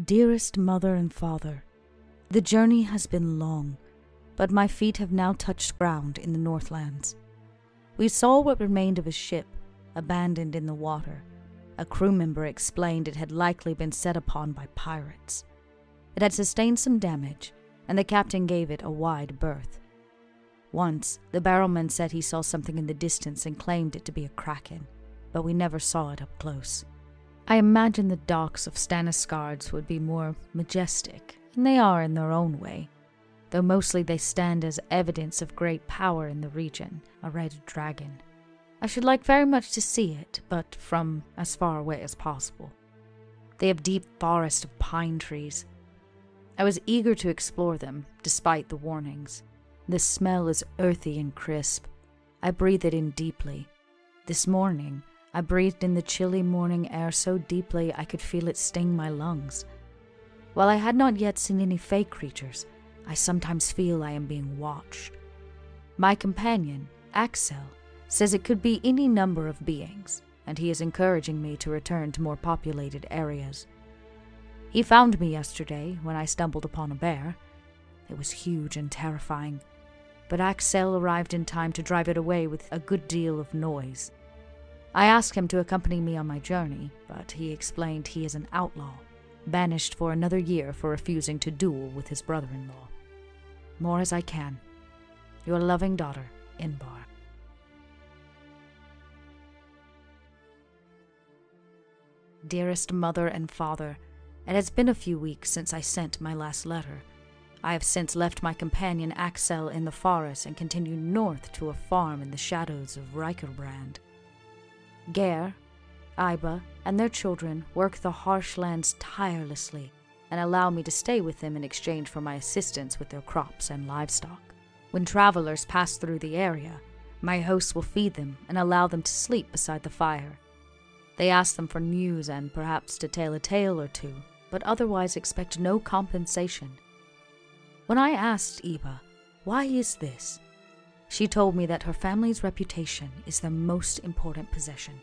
Dearest mother and father, the journey has been long, but my feet have now touched ground in the Northlands. We saw what remained of a ship, abandoned in the water. A crew member explained it had likely been set upon by pirates. It had sustained some damage, and the captain gave it a wide berth. Once, the barrelman said he saw something in the distance and claimed it to be a kraken, but we never saw it up close. I imagine the docks of Stannisgards would be more majestic, and they are in their own way, though mostly they stand as evidence of great power in the region, a red dragon. I should like very much to see it, but from as far away as possible. They have deep forests of pine trees. I was eager to explore them, despite the warnings. The smell is earthy and crisp. I breathe it in deeply. This morning, I breathed in the chilly morning air so deeply I could feel it sting my lungs. While I had not yet seen any fey creatures, I sometimes feel I am being watched. My companion, Axel, says it could be any number of beings, and he is encouraging me to return to more populated areas. He found me yesterday when I stumbled upon a bear. It was huge and terrifying, but Axel arrived in time to drive it away with a good deal of noise. I asked him to accompany me on my journey, but he explained he is an outlaw, banished for another year for refusing to duel with his brother-in-law. More as I can. Your loving daughter, Inbar. Dearest mother and father, it has been a few weeks since I sent my last letter. I have since left my companion Axel in the forest and continued north to a farm in the shadows of Rikerbrand. Ger, Iba, and their children work the harsh lands tirelessly and allow me to stay with them in exchange for my assistance with their crops and livestock. When travelers pass through the area, my hosts will feed them and allow them to sleep beside the fire. They ask them for news and perhaps to tell a tale or two, but otherwise expect no compensation. When I asked Iba, "Why is this?" she told me that her family's reputation is their most important possession.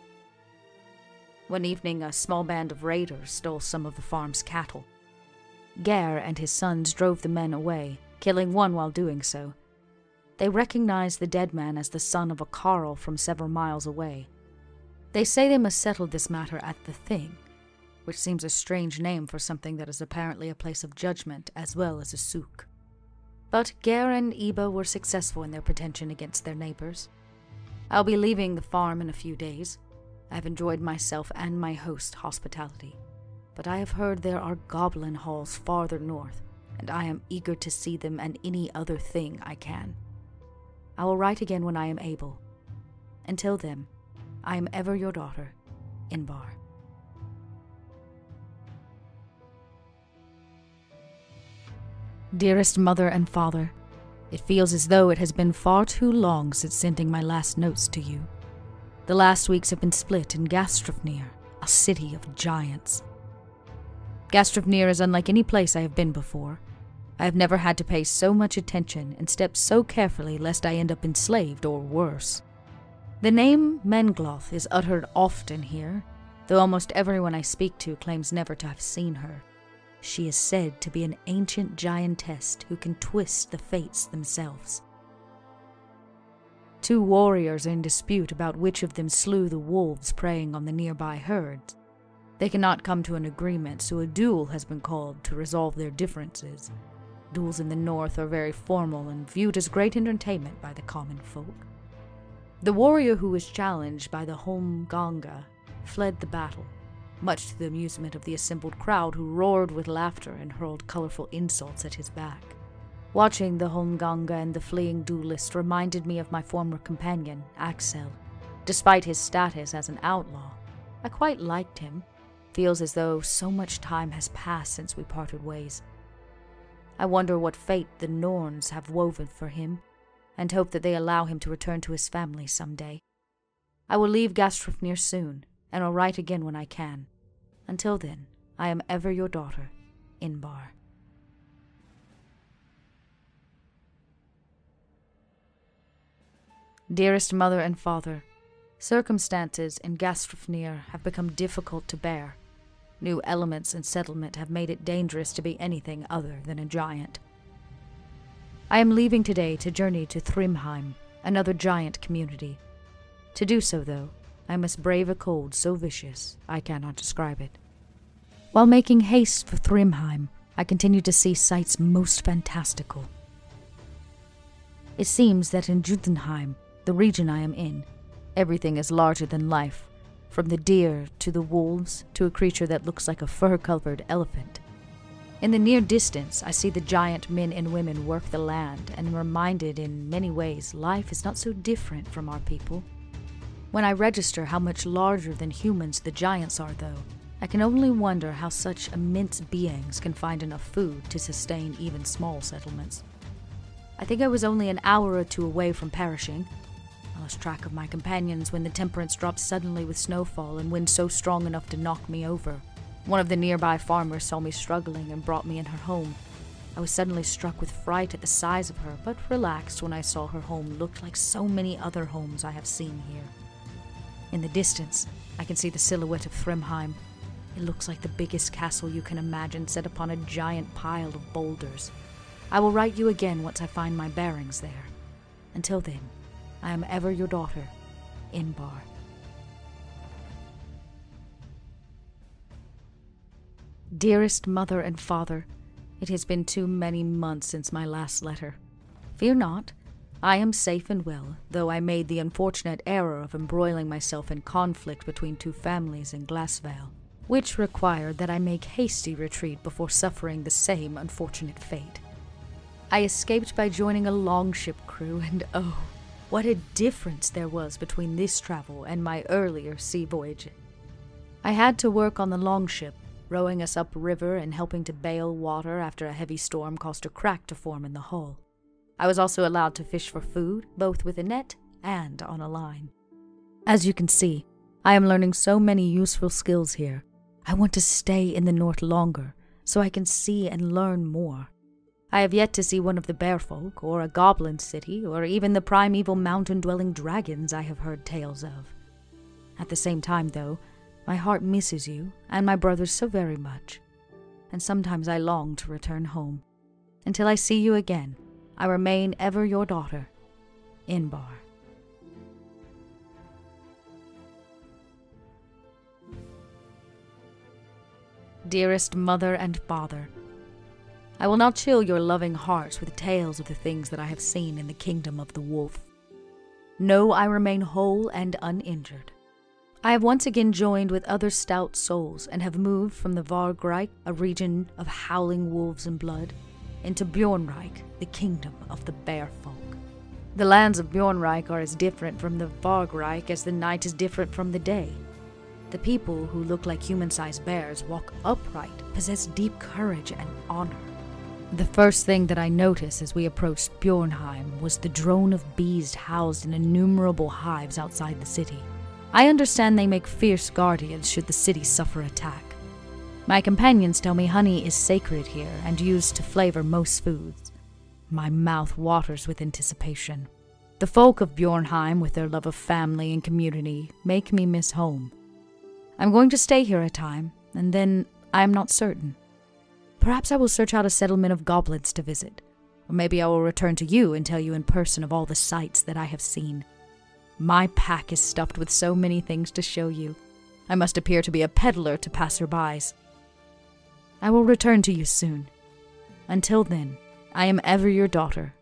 One evening, a small band of raiders stole some of the farm's cattle. Ger and his sons drove the men away, killing one while doing so. They recognized the dead man as the son of a carl from several miles away. They say they must settle this matter at the Thing, which seems a strange name for something that is apparently a place of judgment as well as a souk. But Ger and Iba were successful in their pretension against their neighbors. I'll be leaving the farm in a few days. I've enjoyed myself and my host hospitality, but I have heard there are goblin halls farther north, and I am eager to see them and any other thing I can. I will write again when I am able. Until then, I am ever your daughter, Inbar. Dearest mother and father, it feels as though it has been far too long since sending my last notes to you. The last weeks have been split in Gastrofnir, a city of giants. Gastrofnir is unlike any place I have been before. I have never had to pay so much attention and step so carefully lest I end up enslaved or worse. The name Mengloth is uttered often here, though almost everyone I speak to claims never to have seen her. She is said to be an ancient giantess who can twist the fates themselves. Two warriors are in dispute about which of them slew the wolves preying on the nearby herds. They cannot come to an agreement, so a duel has been called to resolve their differences. Duels in the north are very formal and viewed as great entertainment by the common folk. The warrior who was challenged by the Holmganga fled the battle, much to the amusement of the assembled crowd who roared with laughter and hurled colorful insults at his back. Watching the Holmganga and the fleeing duelist reminded me of my former companion, Axel. Despite his status as an outlaw, I quite liked him. Feels as though so much time has passed since we parted ways. I wonder what fate the Norns have woven for him, and hope that they allow him to return to his family someday. I will leave Gastrofnir soon, and will write again when I can. Until then, I am ever your daughter, Inbar. Dearest mother and father, circumstances in Gastrofnir have become difficult to bear. New elements and settlement have made it dangerous to be anything other than a giant. I am leaving today to journey to Thrymheim, another giant community. To do so, though, I must brave a cold so vicious I cannot describe it. While making haste for Thrymheim, I continue to see sights most fantastical. It seems that in Jotunheim, the region I am in, everything is larger than life, from the deer to the wolves to a creature that looks like a fur-covered elephant. In the near distance, I see the giant men and women work the land and am reminded in many ways life is not so different from our people. When I register how much larger than humans the giants are, though, I can only wonder how such immense beings can find enough food to sustain even small settlements. I think I was only an hour or two away from perishing. I lost track of my companions when the temperance dropped suddenly with snowfall and wind so strong enough to knock me over. One of the nearby farmers saw me struggling and brought me in her home. I was suddenly struck with fright at the size of her, but relaxed when I saw her home looked like so many other homes I have seen here. In the distance, I can see the silhouette of Thrymheim. It looks like the biggest castle you can imagine set upon a giant pile of boulders. I will write you again once I find my bearings there. Until then, I am ever your daughter, Inbar. Dearest mother and father, it has been too many months since my last letter. Fear not, I am safe and well, though I made the unfortunate error of embroiling myself in conflict between two families in Glassvale, which required that I make hasty retreat before suffering the same unfortunate fate. I escaped by joining a longship crew, and oh, what a difference there was between this travel and my earlier sea voyage. I had to work on the longship, rowing us upriver and helping to bail water after a heavy storm caused a crack to form in the hull. I was also allowed to fish for food, both with a net and on a line. As you can see, I am learning so many useful skills here. I want to stay in the north longer, so I can see and learn more. I have yet to see one of the bear folk, or a goblin city, or even the primeval mountain-dwelling dragons I have heard tales of. At the same time, though, my heart misses you and my brothers so very much, and sometimes I long to return home. Until I see you again, I remain ever your daughter, Inbar. Dearest mother and father, I will not chill your loving hearts with tales of the things that I have seen in the kingdom of the wolf. Know I remain whole and uninjured. I have once again joined with other stout souls and have moved from the Vargreich, a region of howling wolves and blood, into Bjornreich, the kingdom of the bear folk. The lands of Bjornreich are as different from the Vargreich as the night is different from the day. The people who look like human-sized bears walk upright, possess deep courage and honor. The first thing that I noticed as we approached Bjornheim was the drone of bees housed in innumerable hives outside the city. I understand they make fierce guardians should the city suffer attack. My companions tell me honey is sacred here and used to flavor most foods. My mouth waters with anticipation. The folk of Bjornheim, with their love of family and community, make me miss home. I'm going to stay here a time, and then I am not certain. Perhaps I will search out a settlement of goblins to visit, or maybe I will return to you and tell you in person of all the sights that I have seen. My pack is stuffed with so many things to show you. I must appear to be a peddler to passerbys. I will return to you soon. Until then, I am ever your daughter,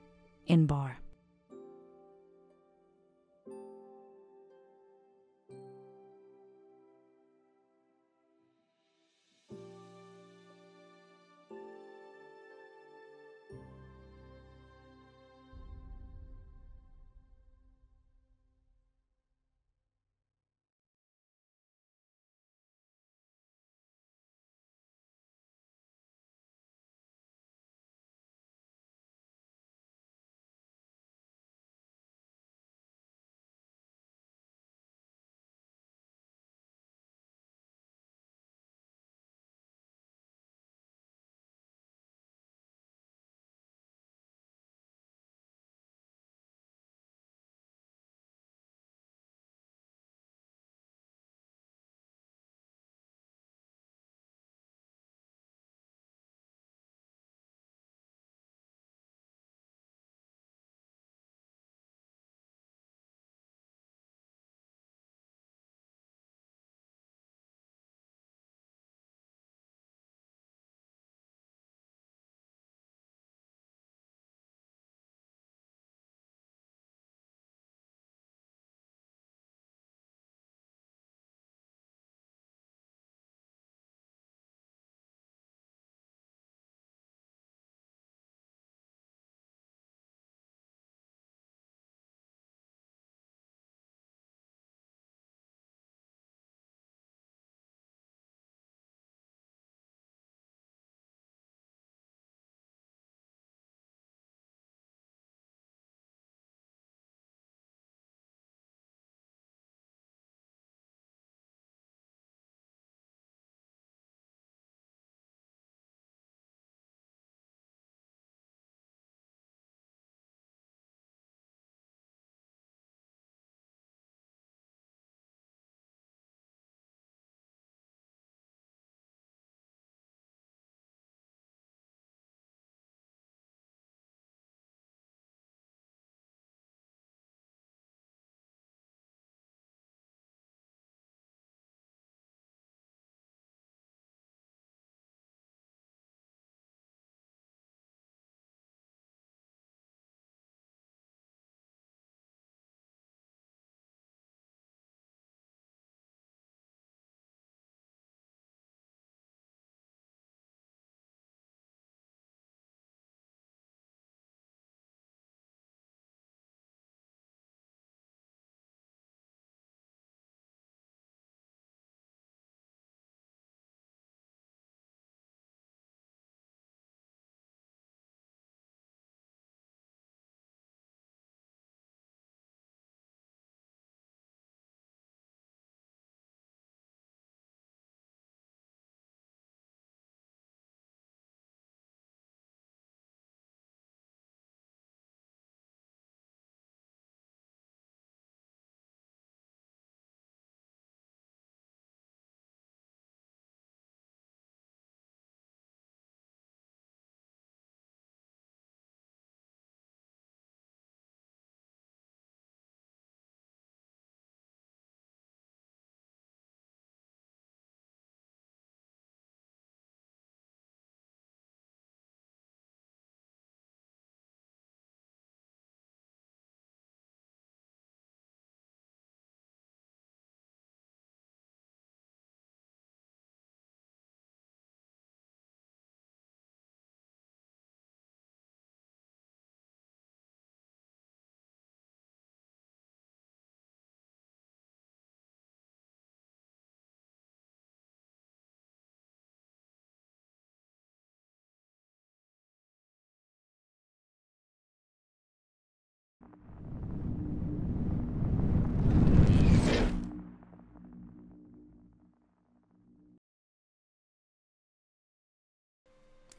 Inbar.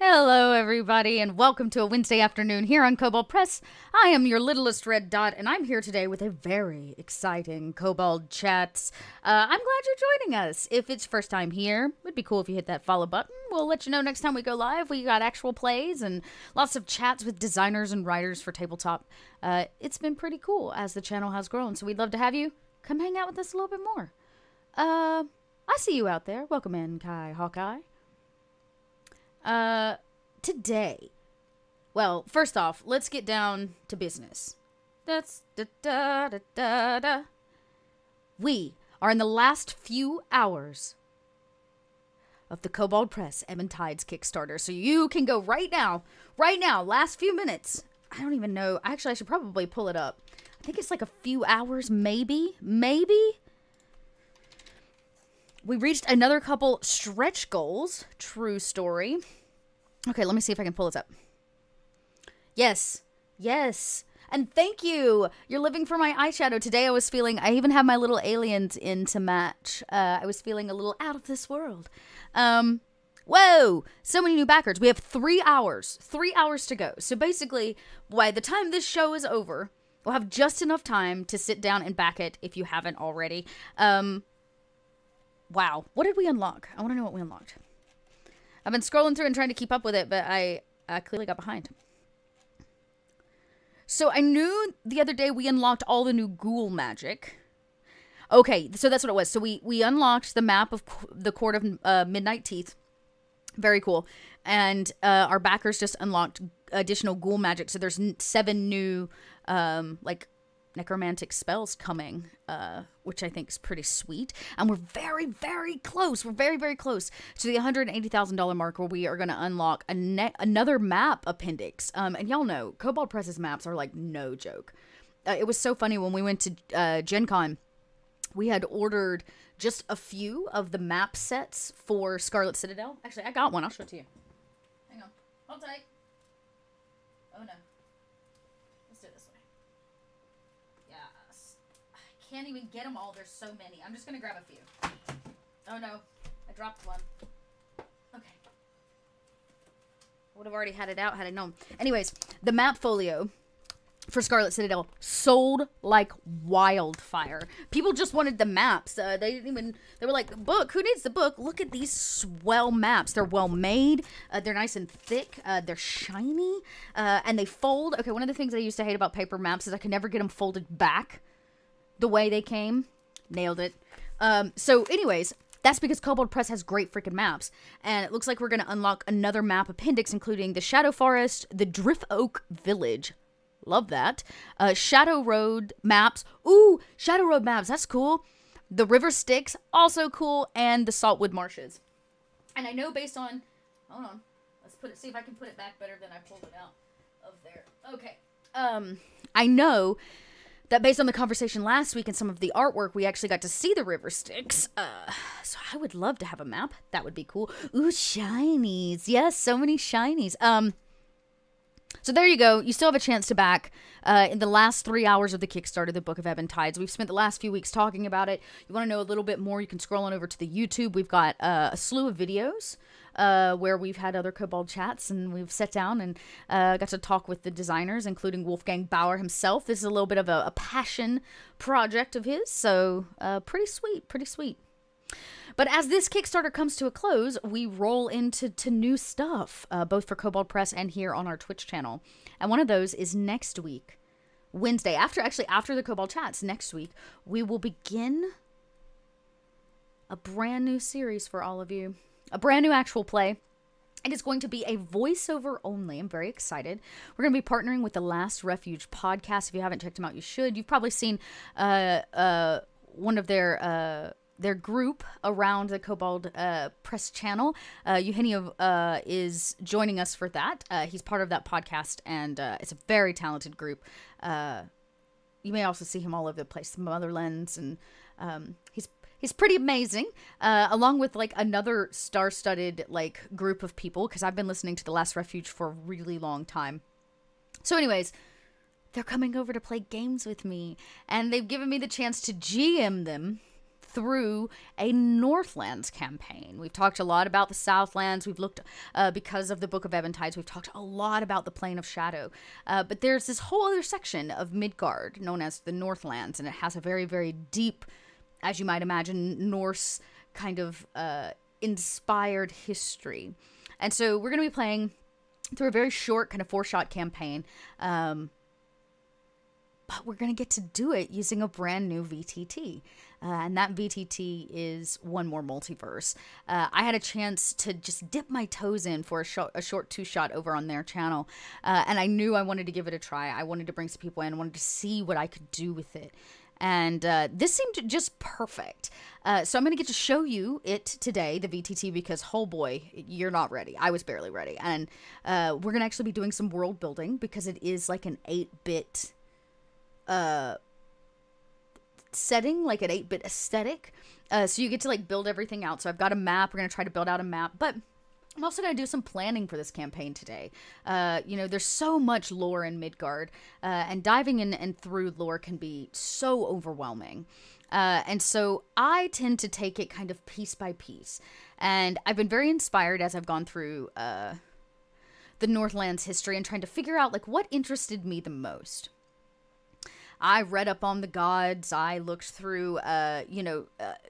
Hello, everybody, and welcome to a Wednesday afternoon here on Kobold Press. I am your littlest red dot, and I'm here today with a very exciting Kobold Chats. I'm glad you're joining us. If it's first time here, it would be cool if you hit that follow button. We'll let you know next time we go live. We got actual plays and lots of chats with designers and writers for tabletop. It's been pretty cool as the channel has grown, so we'd love to have you come hang out with us a little bit more. I see you out there. Welcome in, Kai Hawkeye. Today, well, first off, let's get down to business. We are in the last few hours of the Kobold Press Ebon Kickstarter, so you can go right now, last few minutes. I don't even know. Actually, I should probably pull it up. I think it's like a few hours, maybe. We reached another couple stretch goals. True story. Okay, let me see if I can pull this up. Yes. And thank you. You're living for my eyeshadow. Today I was feeling, I even have my little aliens in to match. I was feeling a little out of this world. Whoa, so many new backers. We have 3 hours. 3 hours to go. So basically, by the time this show is over, we'll have just enough time to sit down and back it if you haven't already. Wow. What did we unlock? I want to know what we unlocked. I've been scrolling through and trying to keep up with it, but I clearly got behind. So I knew the other day we unlocked all the new ghoul magic. Okay, so that's what it was. So we unlocked the map of the Court of Midnight Teeth. Very cool. And our backers just unlocked additional ghoul magic. So there's 7 new, like, necromantic spells coming, which I think is pretty sweet. And we're very, very close. We're very, very close to the $180,000 mark where we are going to unlock another map appendix. And y'all know, Kobold Press's maps are like no joke. It was so funny when we went to Gen Con. We had ordered just a few of the map sets for Scarlet Citadel. Actually, I got one. I'll show it to you. Hang on. Hold tight. Oh, no. Let's do it this way. Yes. I can't even get them all. There's so many. I'm just going to grab a few. Oh, no. I dropped one. Okay. I would have already had it out had I known. Anyways, the map folio for Scarlet Citadel sold like wildfire. People just wanted the maps. They were like, book, who needs the book? Look at these swell maps. They're well made. They're nice and thick. They're shiny. And they fold. Okay, one of the things I used to hate about paper maps is I could never get them folded back the way they came. Nailed it. So anyways, that's because Kobold Press has great freaking maps. And it looks like we're going to unlock another map appendix, including the Shadow Forest, the Drift Oak Village. Love that. Shadow Road maps. Ooh, Shadow Road maps. That's cool. The River Styx, also cool. And the Saltwood Marshes. And I know based on... Hold on. Let's put it... See if I can put it back better than I pulled it out of there. Okay. I know that based on the conversation last week and some of the artwork, we actually got to see the River Styx. So I would love to have a map. That would be cool. Ooh, shinies. Yes, so many shinies. So there you go. You still have a chance to back in the last 3 hours of the Kickstarter, the Book of Ebon Tides. We've spent the last few weeks talking about it. You want to know a little bit more, you can scroll on over to the YouTube. We've got a slew of videos where we've had other Kobold chats, and we've sat down and got to talk with the designers, including Wolfgang Bauer himself. This is a little bit of a passion project of his, so pretty sweet, pretty sweet. But as this Kickstarter comes to a close, we roll into new stuff, both for Kobold Press and here on our Twitch channel. And one of those is next week, Wednesday. After the Kobold Chats, next week, we will begin a brand new series for all of you. A brand new actual play. It is going to be a voiceover only. I'm very excited. We're going to be partnering with the Last Refuge podcast. If you haven't checked them out, you should. You've probably seen one of their group around the Kobold Press channel. Eugenio is joining us for that. He's part of that podcast, and it's a very talented group. You may also see him all over the place, Motherlands, and he's pretty amazing. Along with like another star-studded like group of people, because I've been listening to The Last Refuge for a really long time. So anyways, they're coming over to play games with me, and they've given me the chance to GM them through a Northlands campaign. We've talked a lot about the Southlands. We've looked, because of the Book of Ebon Tides, we've talked a lot about the Plane of Shadow. But there's this whole other section of Midgard known as the Northlands, and it has a very, very deep, as you might imagine, Norse kind of inspired history. And so we're going to be playing through a very short kind of 4-shot campaign. But we're going to get to do it using a brand new VTT. And that VTT is One More Multiverse. I had a chance to just dip my toes in for a short 2-shot over on their channel. And I knew I wanted to give it a try. I wanted to bring some people in. I wanted to see what I could do with it. And this seemed just perfect. So I'm going to get to show you it today, the VTT, because, oh boy, you're not ready. I was barely ready. And we're going to actually be doing some world building because it is like an 8-bit setting, like an 8-bit aesthetic. So you get to like build everything out. So I've got a map. We're going to try to build out a map, but I'm also going to do some planning for this campaign today. You know, there's so much lore in Midgard, and diving in and through lore can be so overwhelming. And so I tend to take it kind of piece by piece. And I've been very inspired as I've gone through the Northlands history and trying to figure out like what interested me the most. I read up on the gods. I looked through,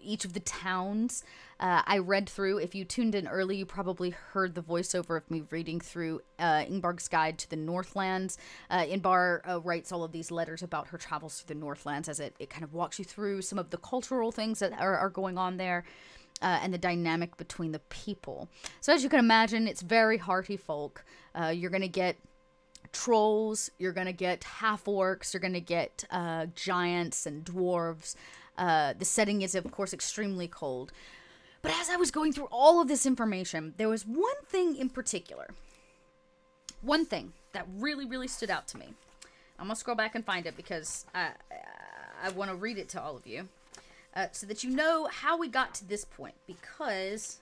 each of the towns. I read through, if you tuned in early, you probably heard the voiceover of me reading through Ingvar's Guide to the Northlands. Ingvar writes all of these letters about her travels through the Northlands as it kind of walks you through some of the cultural things that are going on there. And the dynamic between the people. So as you can imagine, it's very hearty folk. You're going to get trolls, you're gonna get half-orcs, you're gonna get giants and dwarves. The setting is, of course, extremely cold. But as I was going through all of this information, there was one thing in particular. One thing that really, really stood out to me. I'm gonna scroll back and find it because I want to read it to all of you. So that you know how we got to this point. Because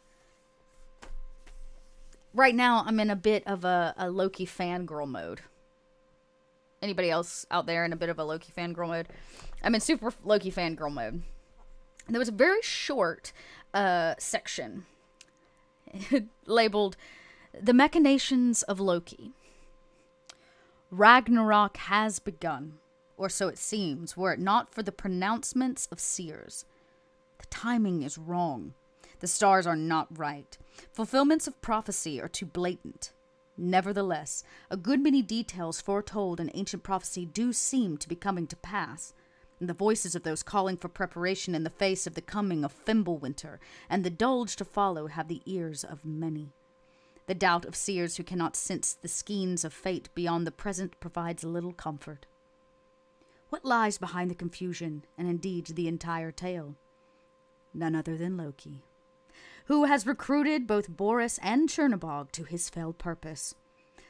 right now, I'm in a bit of a Loki fangirl mode. Anybody else out there in a bit of a Loki fangirl mode? I'm in super Loki fangirl mode. And there was a very short section labeled The Machinations of Loki. Ragnarok has begun, or so it seems, were it not for the pronouncements of seers. The timing is wrong. The stars are not right. Fulfillments of prophecy are too blatant. Nevertheless, a good many details foretold in ancient prophecy do seem to be coming to pass, and the voices of those calling for preparation in the face of the coming of Fimbulwinter and the Dulge to follow have the ears of many. The doubt of seers who cannot sense the skeins of fate beyond the present provides little comfort. What lies behind the confusion, and indeed the entire tale? None other than Loki, who has recruited both Boris and Chernobog to his fell purpose.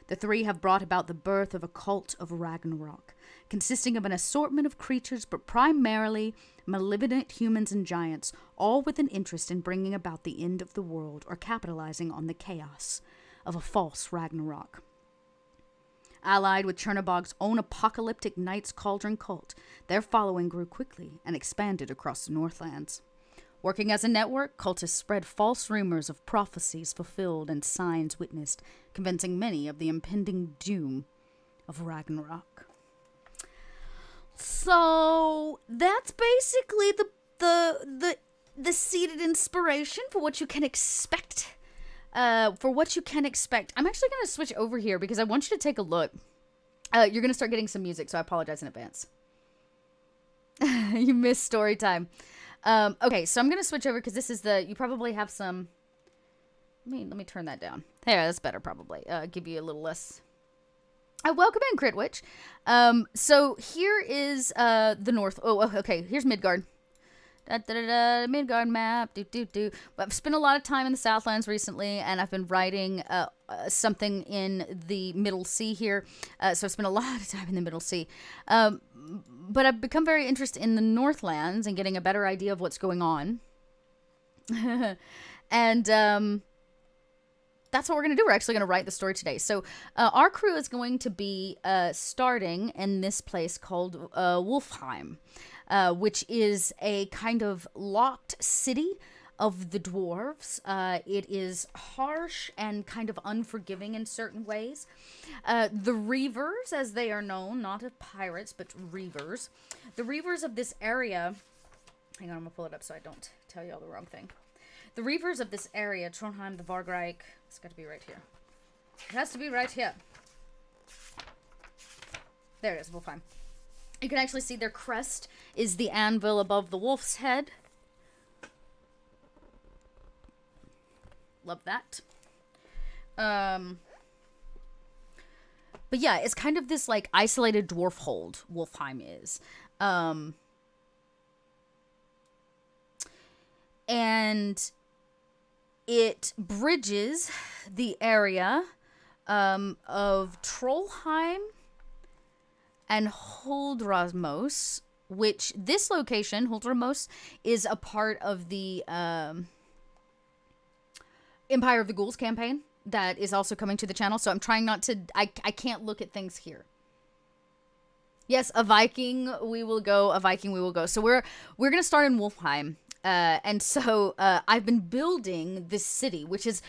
The three have brought about the birth of a cult of Ragnarok, consisting of an assortment of creatures, but primarily malevolent humans and giants, all with an interest in bringing about the end of the world or capitalizing on the chaos of a false Ragnarok. Allied with Chernobog's own apocalyptic Knights Cauldron cult, their following grew quickly and expanded across the Northlands. Working as a network, cultists spread false rumors of prophecies fulfilled and signs witnessed, convincing many of the impending doom of Ragnarok. So that's basically the seeded inspiration for what you can expect. I'm actually going to switch over here because I want you to take a look. You're going to start getting some music, so I apologize in advance. You missed story time. Okay, so I'm going to switch over because this is you probably have some, let me turn that down. Hey, that's better probably. Give you a little less. Welcome in, Critwitch. So here is, the north. Oh, okay, here's Midgard. Midgard Map. I've spent a lot of time in the Southlands recently, and I've been writing, something in the Middle Sea here. So I've spent a lot of time in the Middle Sea. But I've become very interested in the Northlands and getting a better idea of what's going on. And that's what we're going to do. We're actually going to write the story today. So our crew is going to be starting in this place called Wolfheim. which is a kind of locked city of the dwarves. It is harsh and kind of unforgiving in certain ways. The Reavers, as they are known, not as pirates, but Reavers. The Reavers of this area... Hang on, I'm going to pull it up so I don't tell you all the wrong thing. The Reavers of this area, Trondheim, the Vargreik... It's got to be right here. It has to be right here. There it is, Wolfheim. You can actually see their crest is the anvil above the wolf's head. Love that. But yeah, it's kind of this like isolated dwarf hold, Wolfheim is. And it bridges the area of Trollheim and Holdrasmos, which this location, Holdrasmos, is a part of the Empire of the Ghouls campaign that is also coming to the channel. So I'm trying not to, I can't look at things here. Yes, a Viking we will go, a Viking we will go. So we're going to start in Wolfheim. And so I've been building this city, which is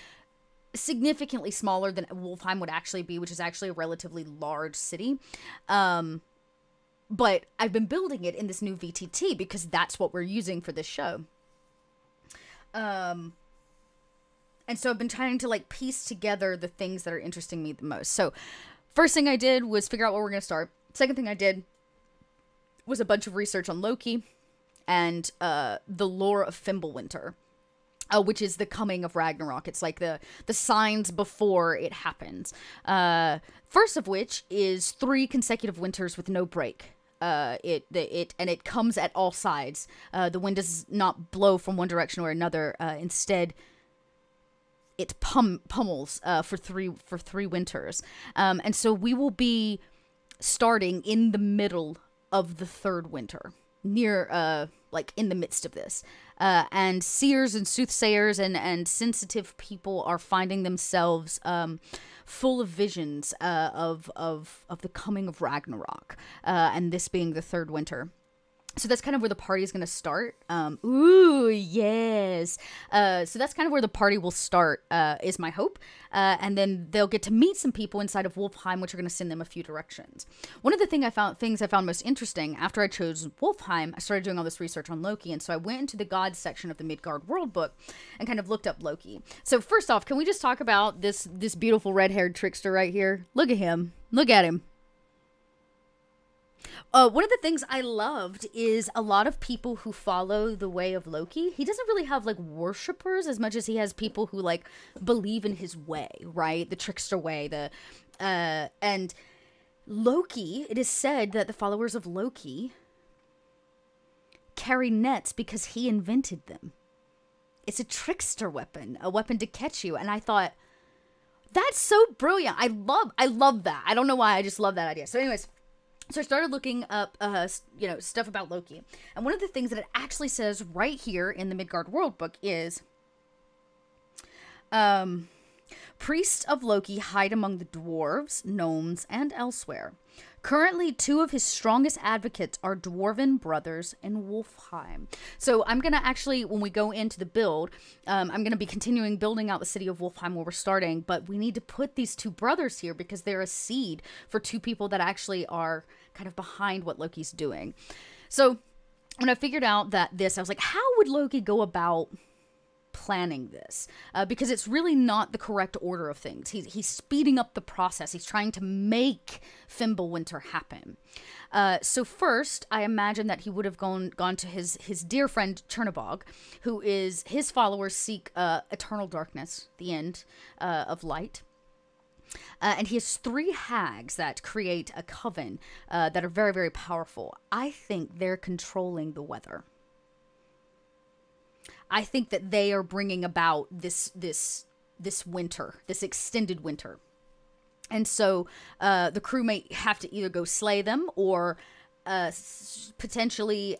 significantly smaller than Wolfheim would actually be, which is actually a relatively large city. But I've been building it in this new VTT because that's what we're using for this show. And so I've been trying to like piece together the things that are interesting me the most. So first thing I did was figure out where we're going to start. Second thing I did was a bunch of research on Loki and the lore of Fimbulwinter, which is the coming of Ragnarok. It's like the signs before it happens. First of which is 3 consecutive winters with no break. It comes at all sides. The wind does not blow from one direction or another. Instead, it pummels for three winters. And so we will be starting in the middle of the 3rd winter, near like in the midst of this. And seers and soothsayers and sensitive people are finding themselves full of visions of the coming of Ragnarok, and this being the 3rd winter. So that's kind of where the party is going to start. Ooh, yes. So that's kind of where the party will start, is my hope. And then they'll get to meet some people inside of Wolfheim, which are going to send them a few directions. One of the things I found most interesting after I chose Wolfheim, I started doing all this research on Loki. And so I went into the gods section of the Midgard World Book and kind of looked up Loki. So first off, can we just talk about this beautiful red-haired trickster right here? Look at him. Look at him. One of the things I loved is a lot of people who follow the way of Loki. He doesn't really have like worshippers as much as he has people who like believe in his way, right? The trickster way, and Loki, it is said that the followers of Loki carry nets because he invented them. It's a trickster weapon, a weapon to catch you. And I thought, that's so brilliant. I love that. I don't know why, I just love that idea. So anyways, so I started looking up, stuff about Loki. And one of the things that it actually says right here in the Midgard World Book is, priests of Loki hide among the dwarves, gnomes, and elsewhere. Currently, 2 of his strongest advocates are dwarven brothers in Wolfheim. So I'm going to actually, when we go into the build, I'm going to be continuing building out the city of Wolfheim where we're starting, but we need to put these 2 brothers here because they're a seed for 2 people that actually are kind of behind what Loki's doing. So when I figured out that I was like, how would Loki go about planning this? Because it's really not the correct order of things. He's speeding up the process. He's trying to make Fimbulwinter happen. So first, I imagine that he would have gone to his dear friend Chernobog, who is his followers seek eternal darkness, the end of light. And he has 3 hags that create a coven that are very, very powerful. I think they're controlling the weather. I think that they are bringing about this winter, this extended winter. And so the crew may have to either go slay them or potentially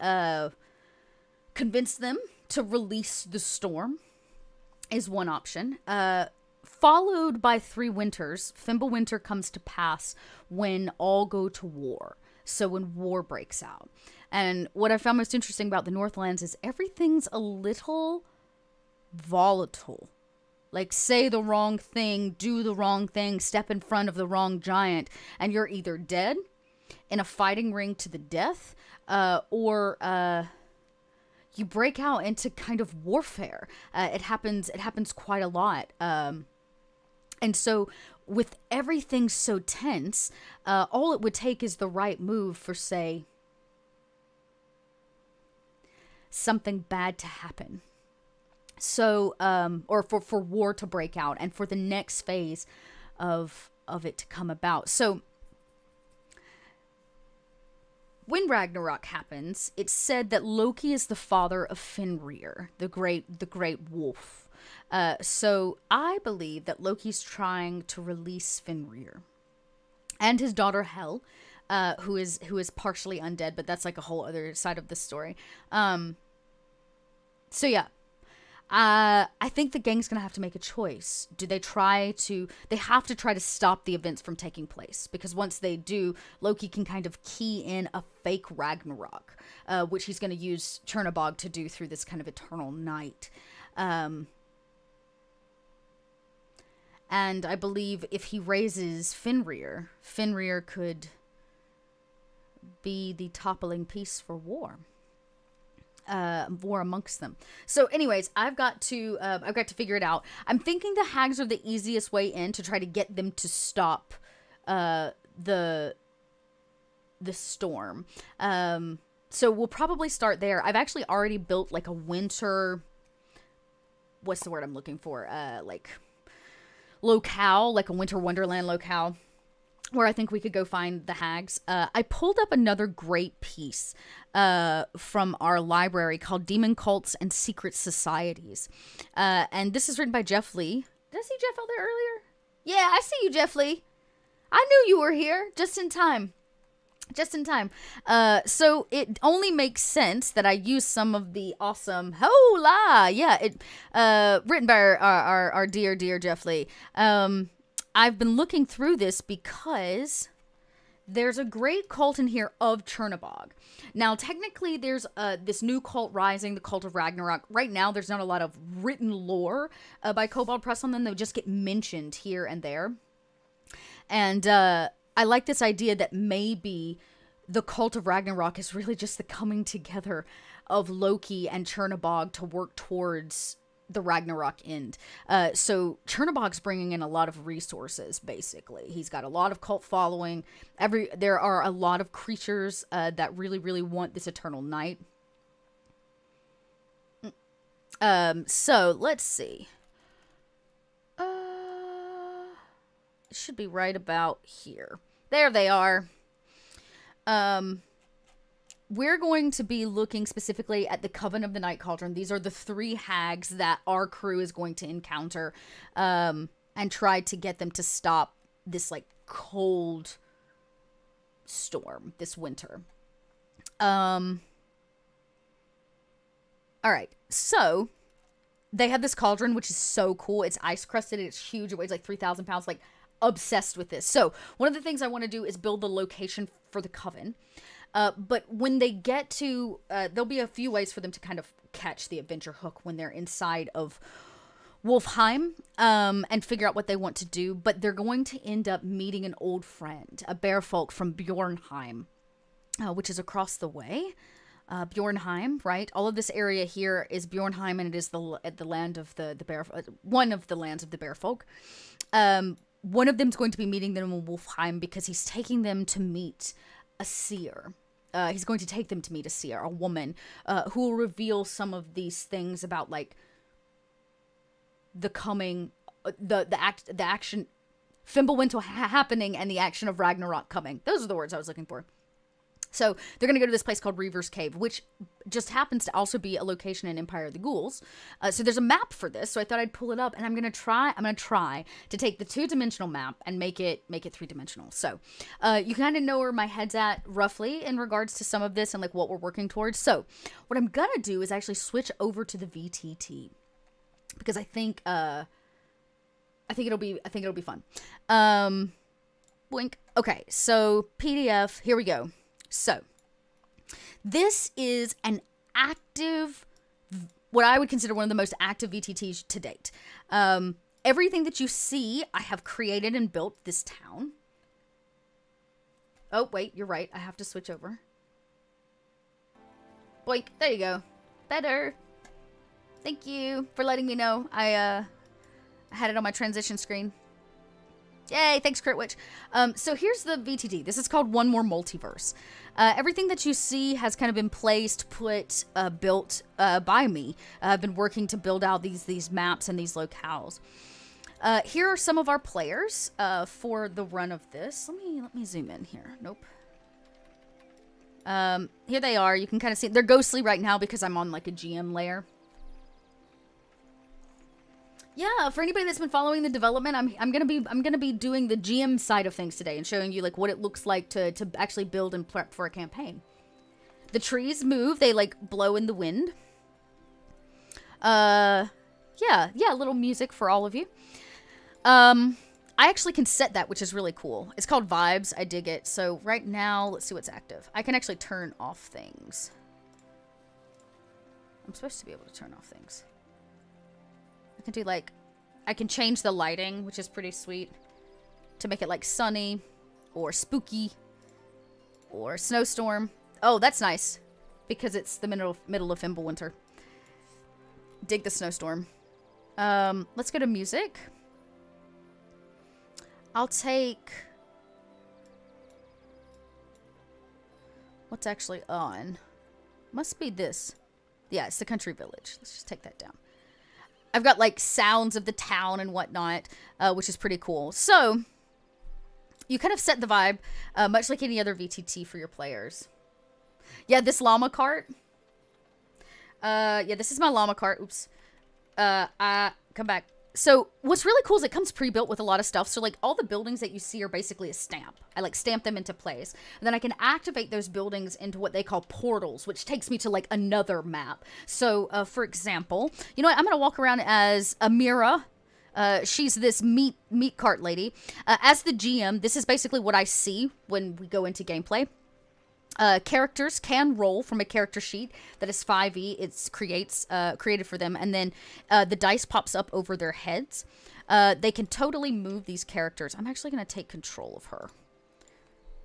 convince them to release the storm is one option. Followed by 3 winters, Fimbulwinter comes to pass when all go to war. So when war breaks out. And what I found most interesting about the Northlands is everything's a little volatile. Like, say the wrong thing, do the wrong thing, step in front of the wrong giant, and you're either dead in a fighting ring to the death, or you break out into kind of warfare. It happens quite a lot. And so with everything so tense, all it would take is the right move for, say, something bad to happen. So, or for war to break out and for the next phase of it to come about. So when Ragnarok happens, it's said that Loki is the father of Fenrir, the great wolf. So I believe that Loki's trying to release Fenrir and his daughter Hel, who is partially undead, but that's like a whole other side of the story. So yeah. I think the gang's gonna have to make a choice. They have to try to stop the events from taking place, because once they do, Loki can kind of key in a fake Ragnarok, which he's gonna use Chernobog to do through this kind of eternal night. And I believe if he raises Fenrir could be the toppling piece for war. War amongst them. So anyways, I've got to figure it out. I'm thinking the hags are the easiest way in to try to get them to stop the storm. So we'll probably start there. I've actually already built like a winter, what's the word I'm looking for? Like locale, like a winter wonderland locale, where I think we could go find the hags. I pulled up another great piece from our library called Demon Cults and Secret Societies. And this is written by Jeff Lee. Did I see Jeff out there earlier? Yeah, I see you, Jeff Lee. I knew you were here. Just in time. So it only makes sense that I use some of the awesome hola. Yeah, written by our dear Jeff Lee. I've been looking through this because there's a great cult in here of Chernobog. Now, technically, there's this new cult rising, the Cult of Ragnarok. Right now, there's not a lot of written lore by Kobold Press on them. They just get mentioned here and there. And I like this idea that maybe the Cult of Ragnarok is really just the coming together of Loki and Chernobog to work towards the Ragnarok end. So Chernobog's bringing in a lot of resources, basically. He's got a lot of cult following. There are a lot of creatures that really want this eternal night. So let's see. It should be right about here. There they are. We're going to be looking specifically at the Coven of the Night Cauldron. These are the 3 hags that our crew is going to encounter, and try to get them to stop this, like, cold storm this winter. Alright, so they have this cauldron, which is so cool. It's ice-crusted, it's huge, it weighs like 3,000 pounds, like, obsessed with this. So, one of the things I want to do is build the location for the Coven. But when they get to, there'll be a few ways for them to kind of catch the adventure hook when they're inside of Wolfheim, and figure out what they want to do. But they're going to end up meeting an old friend, a bearfolk from Bjornheim, which is across the way. Bjornheim, right? All of this area here is Bjornheim, and it is the land of the bear, one of the lands of the bearfolk. One of them's going to be meeting them in Wolfheim because he's taking them to meet a seer. He's going to take them to meet a seer, a woman, who will reveal some of these things about, like, the coming, the action, Fimbulwinter happening, and the action of Ragnarok coming. Those are the words I was looking for. So they're going to go to this place called Reaver's Cave, which just happens to also be a location in Empire of the Ghouls. So there's a map for this, so I thought I'd pull it up, and I'm going to try to take the 2-dimensional map and make it 3-dimensional. So you kind of know where my head's at roughly in regards to some of this and, like, what we're working towards. So what I'm going to do is actually switch over to the VTT, because I think it'll be fun. Blink. Okay, so PDF, here we go. So, This is an active, what I would consider one of the most active VTTs to date. Everything that you see, I have created and built this town. Oh, wait, you're right. I have to switch over. Boink. There you go. Better. Thank you for letting me know. I had it on my transition screen. Yay, thanks, Critwitch. So here's the VTT. This is called One More Multiverse. Everything that you see has kind of been placed, put, built by me. I've been working to build out these maps and these locales. Here are some of our players for the run of this. Let me zoom in here. Nope. Here they are. You can kind of see they're ghostly right now because I'm on like a GM layer. Yeah, for anybody that's been following the development, I'm gonna be doing the GM side of things today and showing you like what it looks like to actually build and prep for a campaign. The trees move, they like blow in the wind. Yeah, a little music for all of you. I actually can set that, which is really cool. It's called Vibes. I dig it. So right now, let's see what's active. I can actually turn off things. I'm supposed to be able to turn off things. I can do like, I can change the lighting, which is pretty sweet, to make it like sunny or spooky or snowstorm. Oh, that's nice because it's the middle of Fimbulwinter. Dig the snowstorm. Let's go to music. I'll take... What's actually on? Must be this. Yeah, it's the country village. Let's just take that down. I've got like sounds of the town and whatnot, which is pretty cool. So, you kind of set the vibe, much like any other VTT for your players. Yeah, this llama cart. Yeah, this is my llama cart. Oops. Come back. So, what's really cool is it comes pre-built with a lot of stuff. So, like, all the buildings that you see are basically a stamp. I, like, stamp them into place. And then I can activate those buildings into what they call portals, which takes me to, like, another map. So, for example, you know what? I'm going to walk around as Amira. She's this meat cart lady. As the GM, this is basically what I see when we go into gameplay. Characters can roll from a character sheet that is 5e. It's created for them, and then the dice pops up over their heads. They can totally move these characters. I'm actually going to take control of her.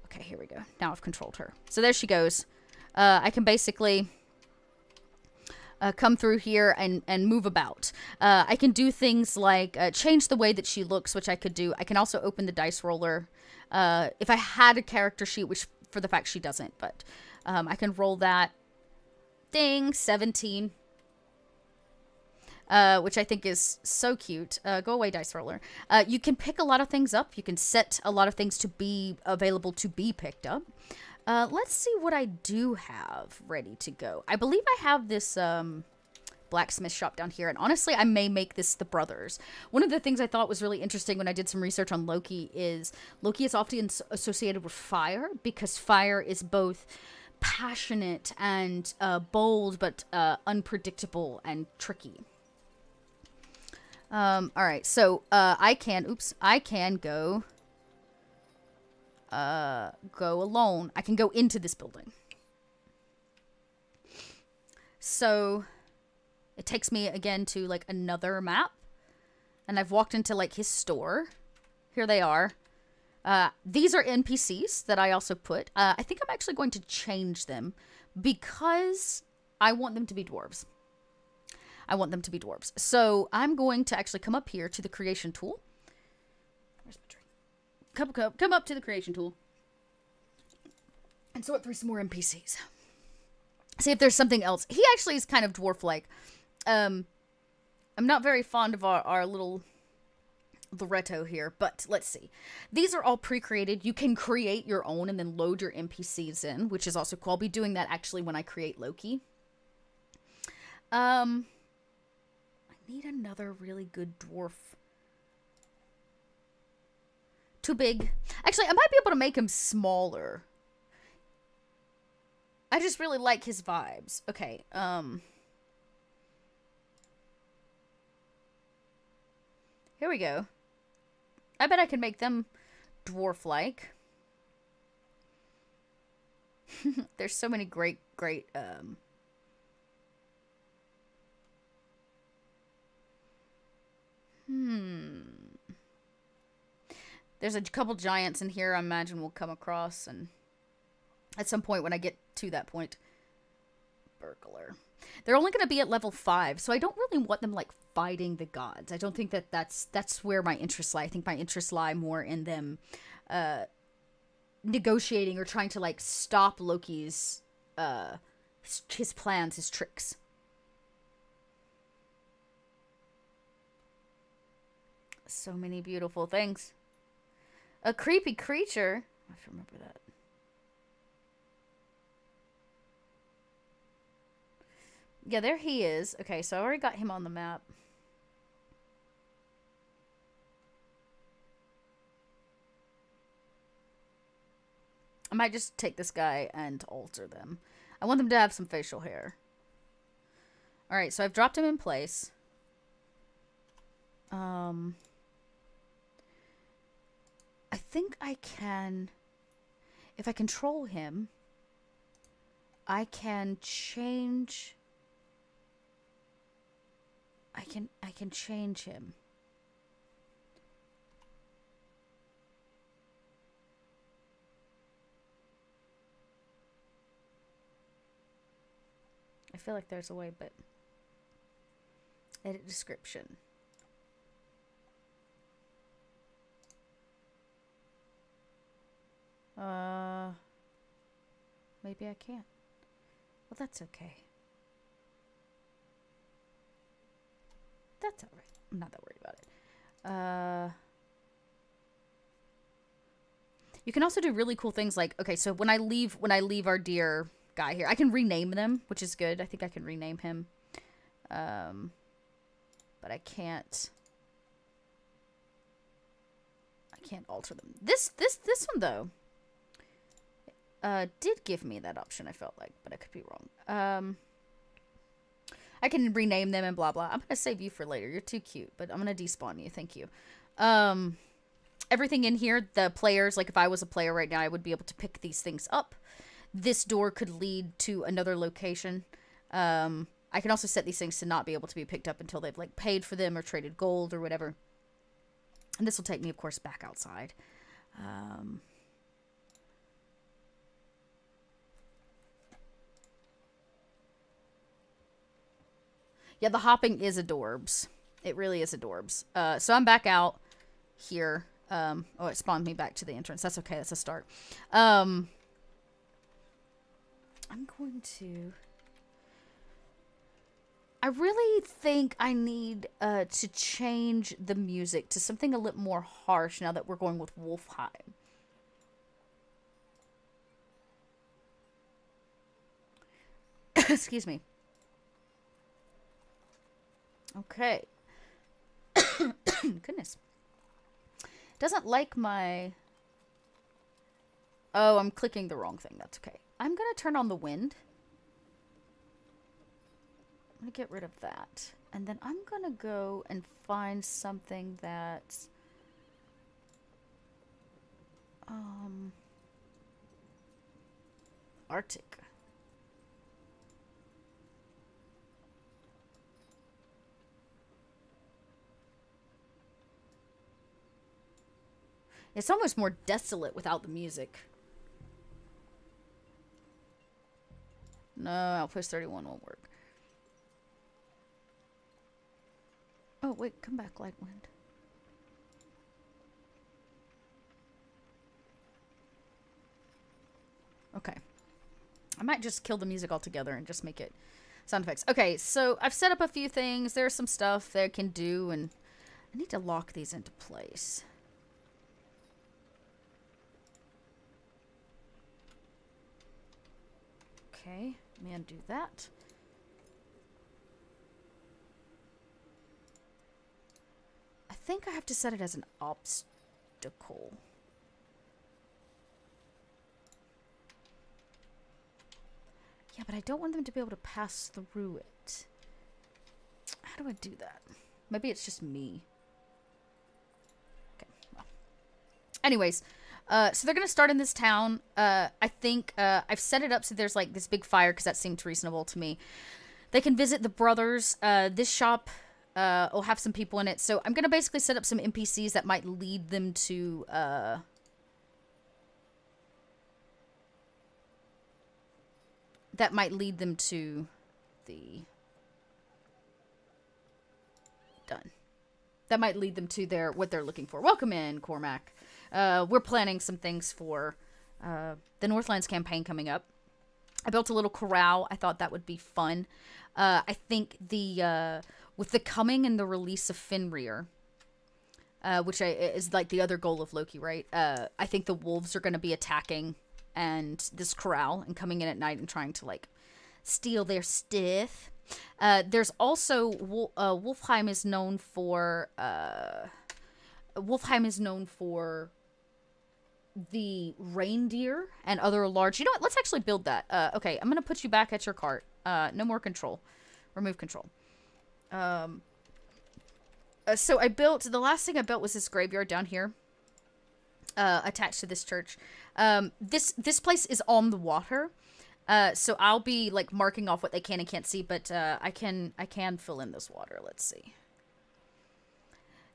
Okay, here we go. Now I've controlled her. So there she goes. I can basically come through here and move about. I can do things like change the way that she looks, which I could do. I can also open the dice roller. If I had a character sheet, which for the fact she doesn't, but I can roll that. Ding, 17. Which I think is so cute. Go away, dice roller. You can pick a lot of things up. You can set a lot of things to be available to be picked up. Let's see what I do have ready to go. I believe I have this blacksmith shop down here, and honestly, I may make this the brothers. One of the things I thought was really interesting when I did some research on Loki is often associated with fire, because fire is both passionate and bold, but unpredictable and tricky. All right, so I can go alone. I can go into this building. So it takes me again to like another map, and I've walked into like his store. Here they are. These are NPCs that I also put. I think I'm actually going to change them because I want them to be dwarves. So I'm going to actually come up here to the creation tool. Where's my drink? Come up to the creation tool and sort through some more NPCs. See if there's something else. He actually is kind of dwarf-like. I'm not very fond of our little Loretto here, but let's see. These are all pre-created. You can create your own and then load your NPCs in, which is also cool. I'll be doing that actually when I create Loki. I need another really good dwarf. Too big. Actually, I might be able to make him smaller. I just really like his vibes. Okay, here we go. I bet I can make them dwarf-like. There's so many great, There's a couple giants in here I imagine we'll come across, and at some point when I get to that point. Burglar. They're only going to be at level 5, so I don't really want them, like, fighting the gods. I don't think that's where my interests lie. I think my interests lie more in them negotiating or trying to, like, stop Loki's, his plans, his tricks. So many beautiful things. A creepy creature. I have to remember that. Yeah, there he is. Okay, so I already got him on the map. I might just take this guy and alter them. I want them to have some facial hair. Alright, so I've dropped him in place. I think I can... If I control him, I can change... I can change him. I feel like there's a way, but... Edit description. Maybe I can't. Well, that's okay. That's alright. I'm not that worried about it. You can also do really cool things like, okay, so when I leave our dear guy here, I can rename them, which is good. I think I can rename him. But I can't alter them. This one though did give me that option, I felt like, but I could be wrong. I can rename them and blah blah. I'm gonna save you for later. You're too cute, but I'm gonna despawn you. Thank you. Everything in here, the players, like if I was a player right now, I would be able to pick these things up. This door could lead to another location. I can also set these things to not be able to be picked up until they've like paid for them or traded gold or whatever. And this will take me, of course, back outside. Yeah, the hopping is adorbs. It really is adorbs. So I'm back out here. Oh, it spawned me back to the entrance. That's okay. That's a start. I'm going to... I really think I need to change the music to something a little more harsh now that we're going with Wolfheim. Excuse me. Okay. Goodness. Doesn't like my... Oh, I'm clicking the wrong thing. That's okay. I'm going to turn on the wind. I'm going to get rid of that. And then I'm going to go and find something that's... Arctic. It's almost more desolate without the music. No, Outpost 31 won't work. Oh, wait, come back, Lightwind. Okay. I might just kill the music altogether and just make it sound effects. Okay, so I've set up a few things. There's some stuff that I can do, and I need to lock these into place. Okay, let me undo that. I think I have to set it as an obstacle. Yeah, but I don't want them to be able to pass through it. How do I do that? Maybe it's just me. Okay, well. Anyways, So they're going to start in this town. I think I've set it up so there's like this big fire because that seemed reasonable to me. They can visit the brothers. This shop will have some people in it. So I'm going to basically set up some NPCs that might lead them to... that might lead them to the... Done. That might lead them to what they're looking for. Welcome in, Cormac. We're planning some things for the Northlands campaign coming up. I built a little corral. I thought that would be fun. I think with the coming and the release of Fenrir, which is like the other goal of Loki, right? I think the wolves are going to be attacking and this corral and coming in at night and trying to like steal their stuff. There's also Wolfheim is known for the reindeer and other large... You know what? Let's actually build that. Okay, I'm going to put you back at your cart. No more control. Remove control. So I built... The last thing I built was this graveyard down here. Attached to this church. This place is on the water. So I'll be like marking off what they can and can't see, but I can fill in this water. Let's see.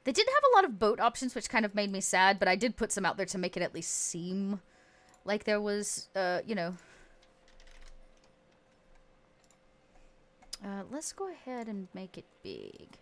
They didn't have a lot of boat options, which kind of made me sad, but I did put some out there to make it at least seem like there was, you know. Let's go ahead and make it big.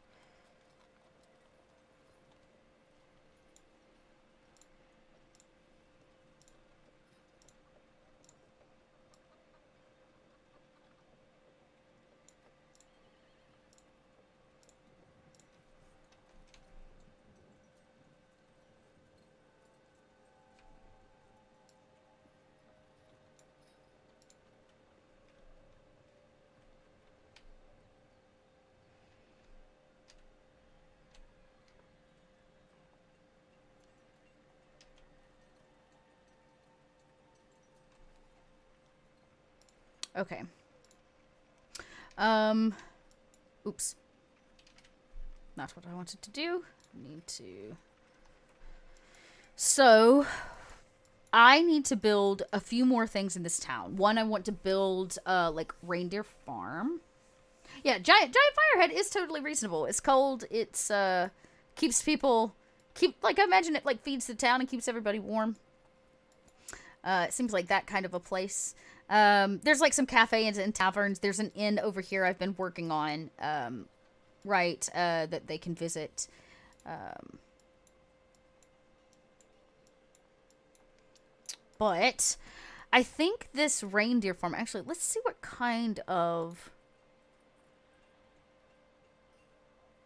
Okay. Oops. Not what I wanted to do. Need to... So, I need to build a few more things in this town. One, I want to build, like, reindeer farm. Yeah, giant firehead is totally reasonable. It's cold. It's, keeps people... Like, I imagine it, like, feeds the town and keeps everybody warm. It seems like that kind of a place. There's like some cafes and taverns. There's an inn over here I've been working on, right, that they can visit. But I think this reindeer farm, actually, let's see what kind of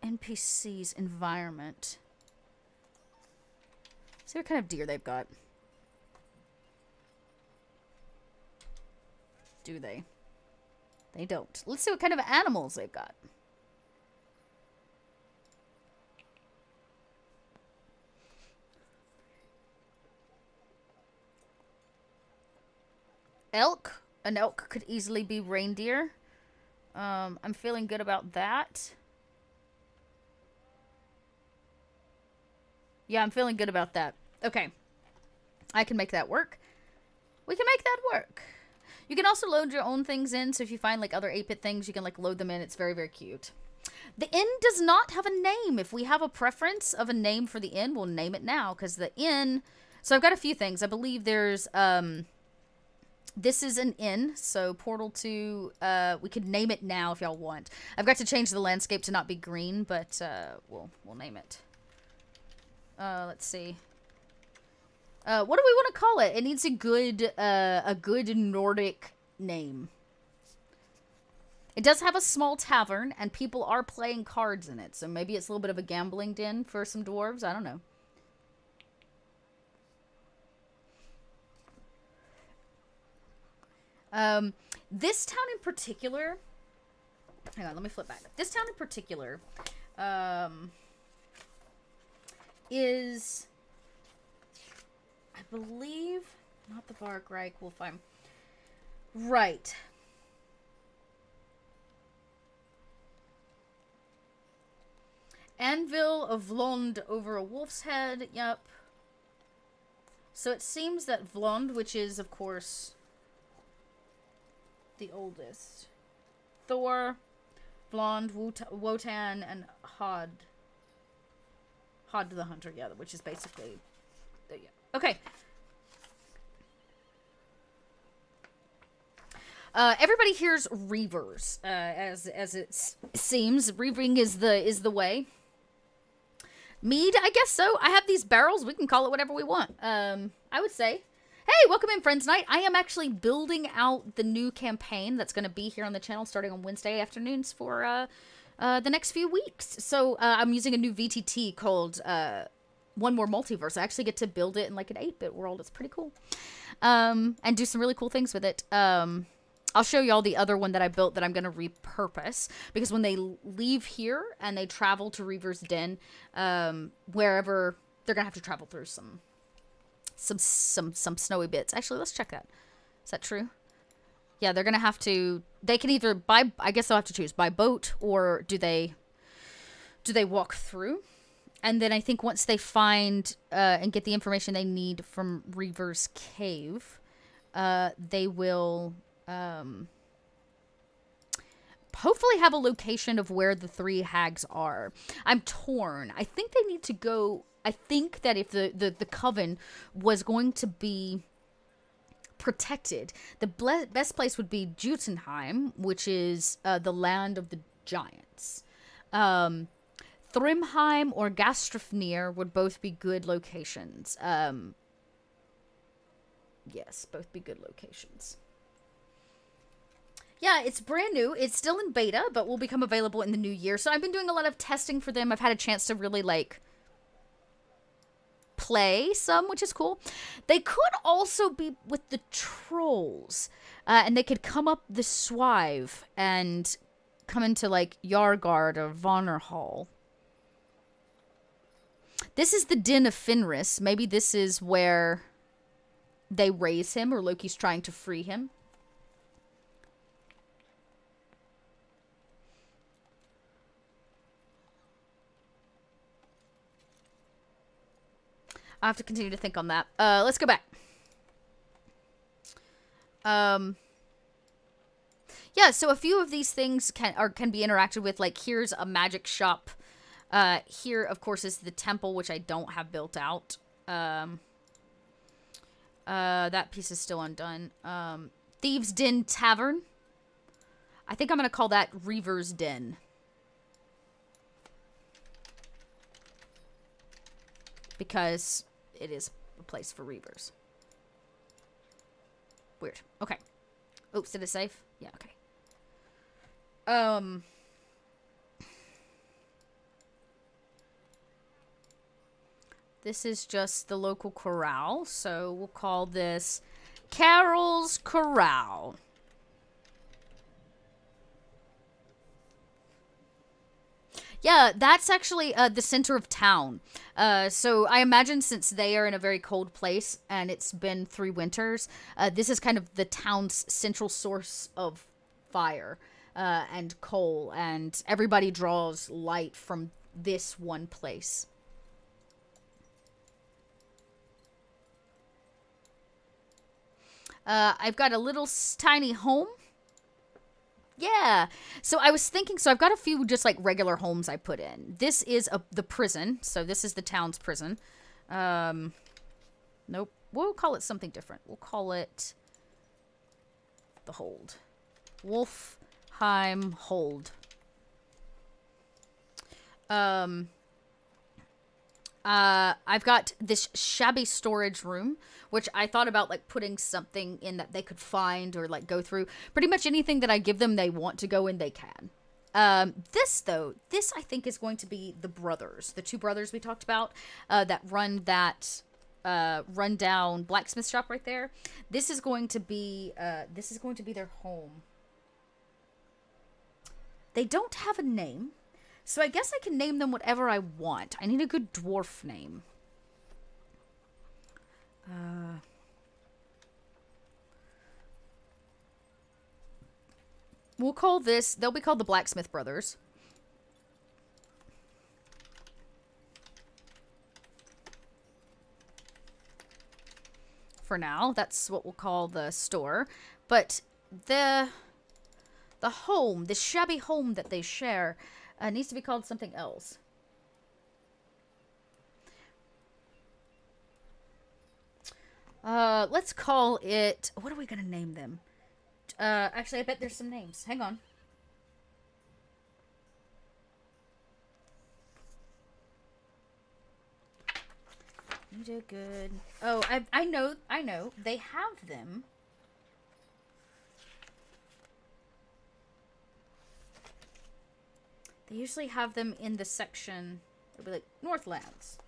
NPCs environment. See what kind of deer they've got. Do they? They don't. Let's see what kind of animals they've got. Elk. An elk could easily be reindeer. I'm feeling good about that. Yeah, I'm feeling good about that. Okay. I can make that work. We can make that work. You can also load your own things in, so if you find, like, other 8-bit things, you can, like, load them in. It's very, very cute. The inn does not have a name. If we have a preference of a name for the inn, we'll name it now, because the inn... So I've got a few things. I believe there's, this is an inn, so Portal 2, we could name it now if y'all want. I've got to change the landscape to not be green, but, we'll name it. Let's see. What do we want to call it? It needs a good Nordic name. It does have a small tavern, and people are playing cards in it, so maybe it's a little bit of a gambling den for some dwarves. I don't know. This town in particular... Hang on, let me flip back. This town in particular, is... I believe, not the Vargreich, we'll find. Right. Anvil of Lond over a wolf's head, yep. So it seems that Vlond, which is, of course, the oldest. Thor, Vlond, Wotan, and Hod. Hod the Hunter, yeah, which is basically... Yeah. Okay. Everybody here's reavers, as it seems. Reaving is the way. Mead, I guess so. I have these barrels. We can call it whatever we want. I would say, hey, welcome in, Friends Night. I am actually building out the new campaign that's going to be here on the channel starting on Wednesday afternoons for the next few weeks. So I'm using a new VTT called One More Multiverse. I actually get to build it in like an 8-bit world. It's pretty cool. And do some really cool things with it. I'll show you all the other one that I built that I'm going to repurpose, because when they leave here and they travel to Reaver's Den, wherever, they're going to have to travel through some snowy bits. Actually, let's check that. Is that true? Yeah, they're going to have to, they can either by, I guess they'll have to choose by boat, or do they walk through? And then I think once they find and get the information they need from Reaver's Cave, they will hopefully have a location of where the 3 hags are. I'm torn. I think they need to go... I think that if the Coven was going to be protected, the best place would be Jotunheim, which is the land of the giants. Thrymheim or Gastrofnir would both be good locations. Yes, both be good locations. Yeah, it's brand new. It's still in beta, but will become available in the new year. So I've been doing a lot of testing for them. I've had a chance to really, like, play some, which is cool. They could also be with the trolls. And they could come up the Swive and come into, like, Yargard or Vonnerhall. This is the Den of Fenris. Maybe this is where they raise him, or Loki's trying to free him. I have to continue to think on that. Let's go back. Yeah, so a few of these things can be interacted with. Like, here's a magic shop. Here, of course, is the temple, which I don't have built out. That piece is still undone. Thieves' Den Tavern. I think I'm going to call that Reaver's Den. Because it is a place for Reavers. Weird. Okay. Oops, did it save? Yeah, okay. This is just the local corral, so we'll call this Carol's Corral. Yeah, that's actually the center of town. So I imagine since they are in a very cold place and it's been 3 winters, this is kind of the town's central source of fire and coal, and everybody draws light from this one place. I've got a little tiny home. Yeah. So I was thinking, so I've got a few just like regular homes I put in. This is the prison. So this is the town's prison. Nope. We'll call it something different. We'll call it the Hold. Wolfheim Hold. I've got this shabby storage room, which I thought about like putting something in that they could find or like go through. Pretty much anything that I give them they want to go in, they can. This I think is going to be the brothers, the 2 brothers we talked about, that run that rundown blacksmith shop right there. This is going to be their home. They don't have a name. So I guess I can name them whatever I want. I need a good dwarf name. We'll call this... They'll be called the Blacksmith Brothers. for now. That's what we'll call the store. But the home, the shabby home that they share, needs to be called something else. Let's call it... What are we going to name them? Actually, I bet there's some names. Hang on. You did good. Oh, I know. They have them. They usually have them in the section, it'll be like Northlands.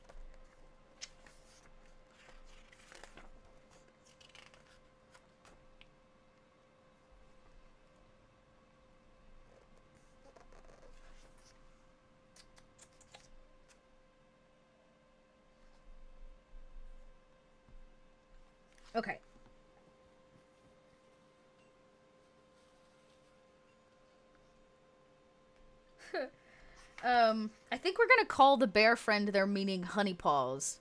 Okay. I think we're gonna call the bear friend their meaning honey paws.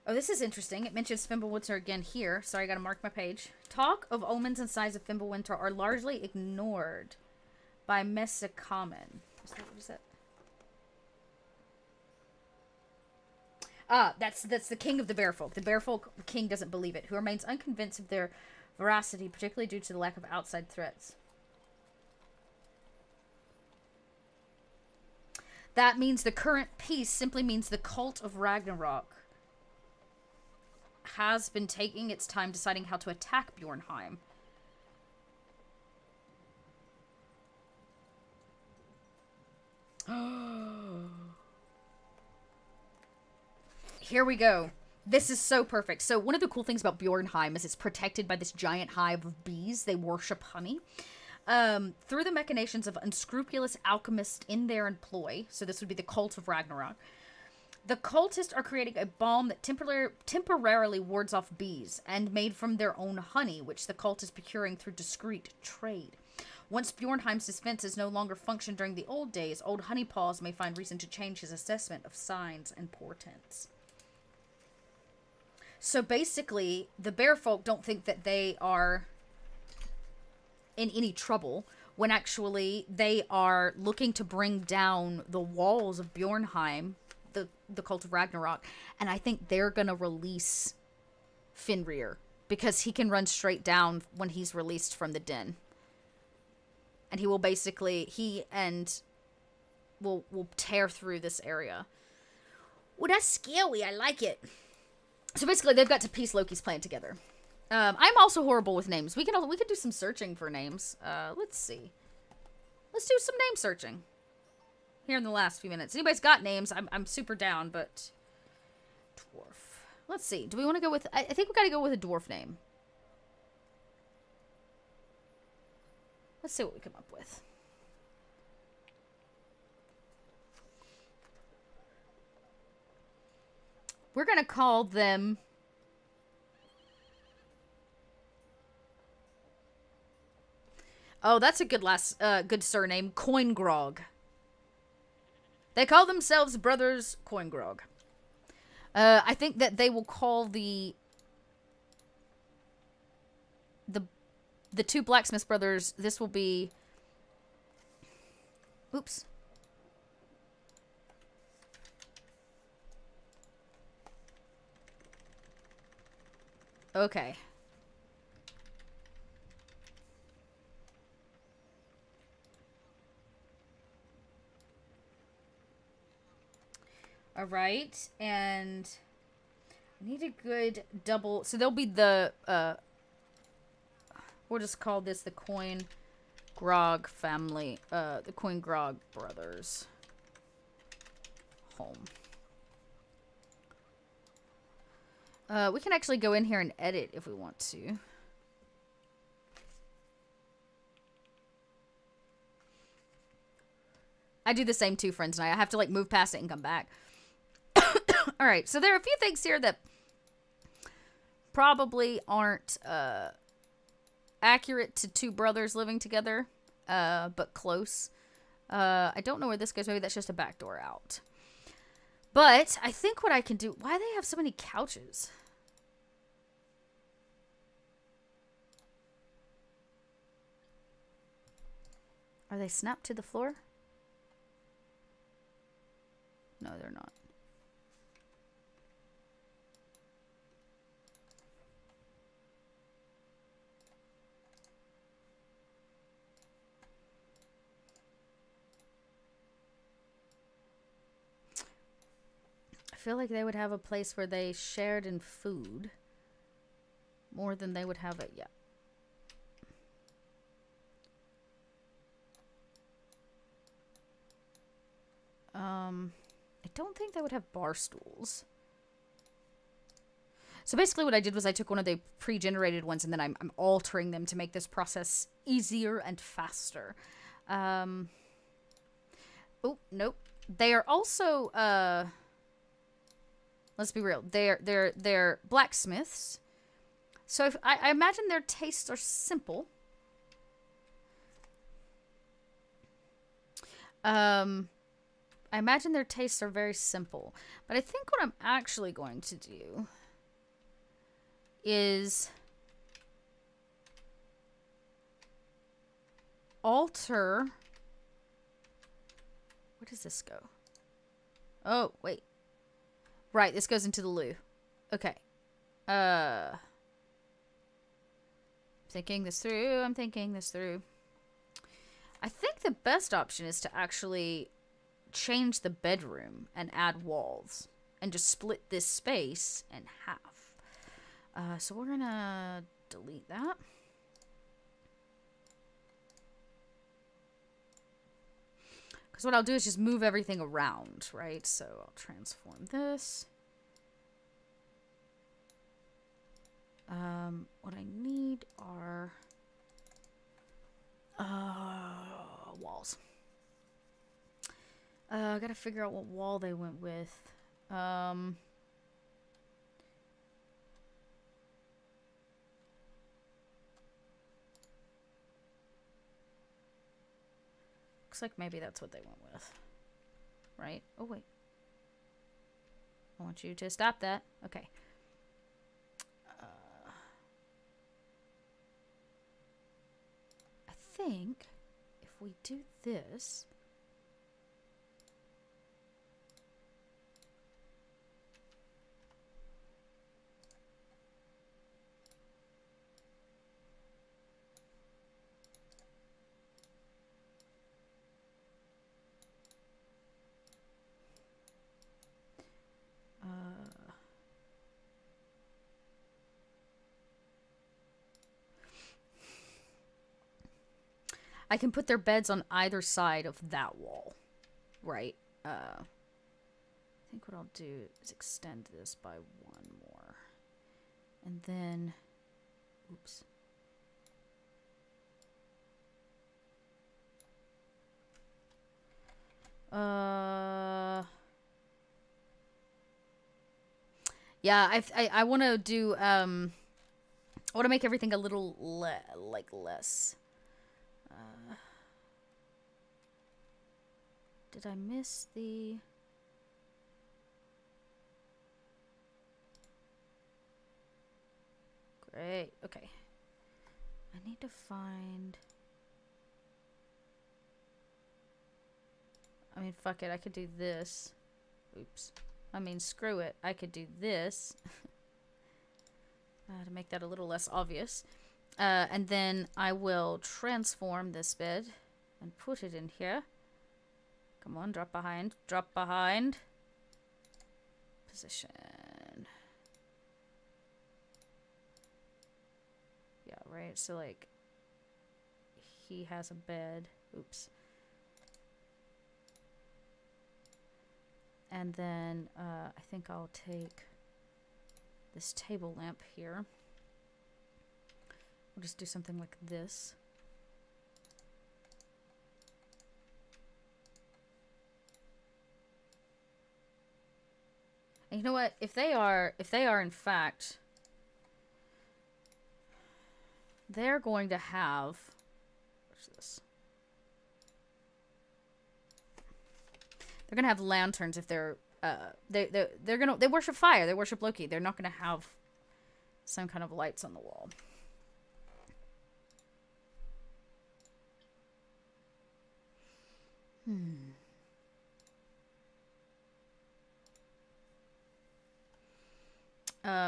Oh, this is interesting. It mentions Fimbulwinter again here. Sorry, I gotta mark my page. Talk of omens and signs of Fimbulwinter are largely ignored by Mesikamen. What is that? Ah, that's the king of the bearfolk. The bearfolk king doesn't believe it, who remains unconvinced of their veracity, particularly due to the lack of outside threats. That means the current peace simply means the cult of Ragnarok has been taking its time deciding how to attack Bjornheim. Here we go. This is so perfect. So one of the cool things about Bjornheim is it's protected by this giant hive of bees. They worship honey. Through the machinations of unscrupulous alchemists in their employ, so this would be the cult of Ragnarok, the cultists are creating a balm that temporarily wards off bees and made from their own honey, which the cult is procuring through discreet trade. Once Bjornheim's defenses no longer function during the old days, old Honeypaws may find reason to change his assessment of signs and portents. So basically, the bearfolk don't think that they are in any trouble when actually they are looking to bring down the walls of Bjornheim, the cult of Ragnarok, and I think they're gonna release Fenrir because he can run straight down when he's released from the den, and he will basically will tear through this area. Well, that's scary. I like it. So basically, they've got to piece Loki's plan together. I'm also horrible with names. We could do some searching for names. Let's see. Let's do some name searching here in the last few minutes. Anybody's got names? I'm super down, but dwarf. Let's see. Do we want to go with? I think we got to go with a dwarf name. Let's see what we come up with. We're gonna call them. Oh, that's a good surname. Coingrog. They call themselves Brothers Coingrog. I think that they will call the two blacksmith brothers. This will be. Oops. Okay. All right, and I need a good double. So there'll be the we'll just call this the Coin Grog family, the Coin Grog brothers home. We can actually go in here and edit if we want to. I do the same too, friends, and I have to like move past it and come back. All right, so there are a few things here that probably aren't accurate to two brothers living together, but close. I don't know where this goes. Maybe that's just a back door out. But I think what I can do... Why do they have so many couches? Are they snapped to the floor? No, they're not. I feel like they would have a place where they shared in food more than they would have it. Yeah. I don't think they would have bar stools. So basically what I did was I took one of the pre-generated ones and then I'm altering them to make this process easier and faster. Oh, nope. They are also, let's be real. They're blacksmiths. So if, I imagine their tastes are simple. I imagine their tastes are very simple. But I think what I'm actually going to do is alter... Where does this go? Oh, wait. Right, this goes into the loo. Okay. I'm thinking this through. I think the best option is to actually change the bedroom and add walls and just split this space in half. So we're gonna delete that. Because what I'll do is just move everything around, right? So I'll transform this. What I need are walls. I gotta figure out what wall they went with. Looks like maybe that's what they went with. Right? Oh, wait. I want you to stop that. Okay. I think if we do this... I can put their beds on either side of that wall, right? I think what I'll do is extend this by one more. And then, oops. Yeah, I want to do, I want to make everything a little less. Did I miss the... Great, okay. I need to find... I mean, fuck it, I could do this. Oops. I mean, screw it. I could do this. To make that a little less obvious. And then I will transform this bed and put it in here. Come on, drop behind. Drop behind. Position. Yeah, right? So, like, he has a bed. Oops. And then, I think I'll take this table lamp here. We'll just do something like this. And you know what? If they are in fact, they're going to have, what's this? They're going to have lanterns if they're they worship fire. They worship Loki. They're not gonna have some kind of lights on the wall.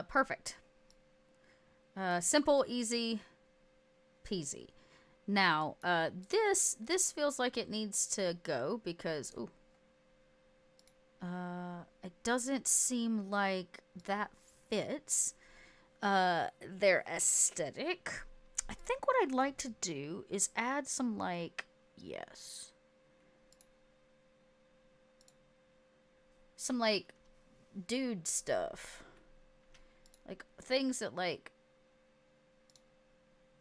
Perfect. Simple, easy, peasy. Now, this feels like it needs to go because, ooh. It doesn't seem like that fits, their aesthetic. I think what I'd like to do is add some, like, yes. Some, like, dude stuff. Like, things that, like,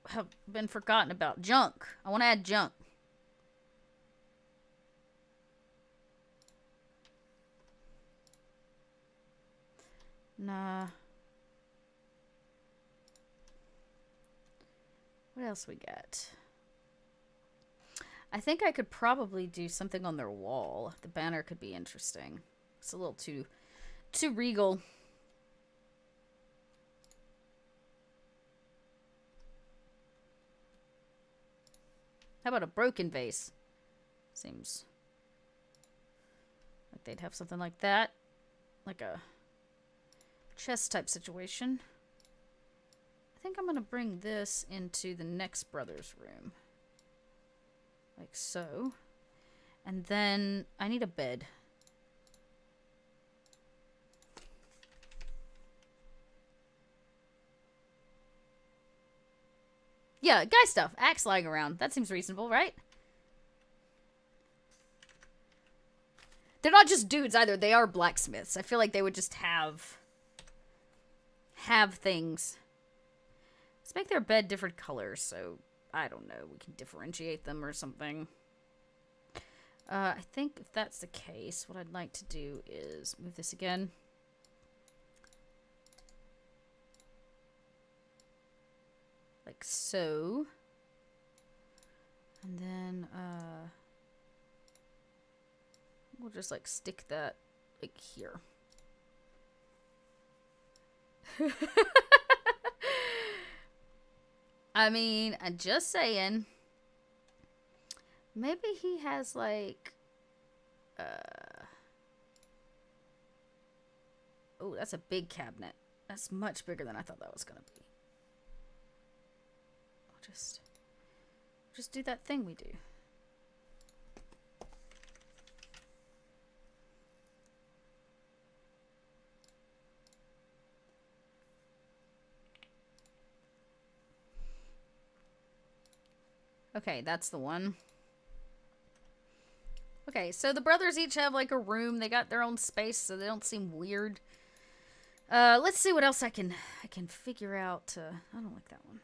have been forgotten about. Junk. I want to add junk. Nah. What else we got? I think I could probably do something on their wall. The banner could be interesting. It's a little too regal. How about a broken vase? Seems like they'd have something like that. Like a chest type situation. I think I'm going to bring this into the next brother's room. Like so. And then I need a bed. Yeah, guy stuff. Axe lying around. That seems reasonable, right? They're not just dudes either. They are blacksmiths. I feel like they would just have things. Let's make their bed different colors, so I don't know. We can differentiate them or something. I think if that's the case, what I'd like to do is move this again. Like so. And then, we'll just, like, stick that, like, here. I mean, I'm just saying. Maybe he has, like, oh, that's a big cabinet. That's much bigger than I thought that was gonna be. I'll just do that thing we do. Okay, that's the one. Okay, so the brothers each have like a room. They got their own space, so they don't seem weird. Let's see what else I can figure out. I don't like that one.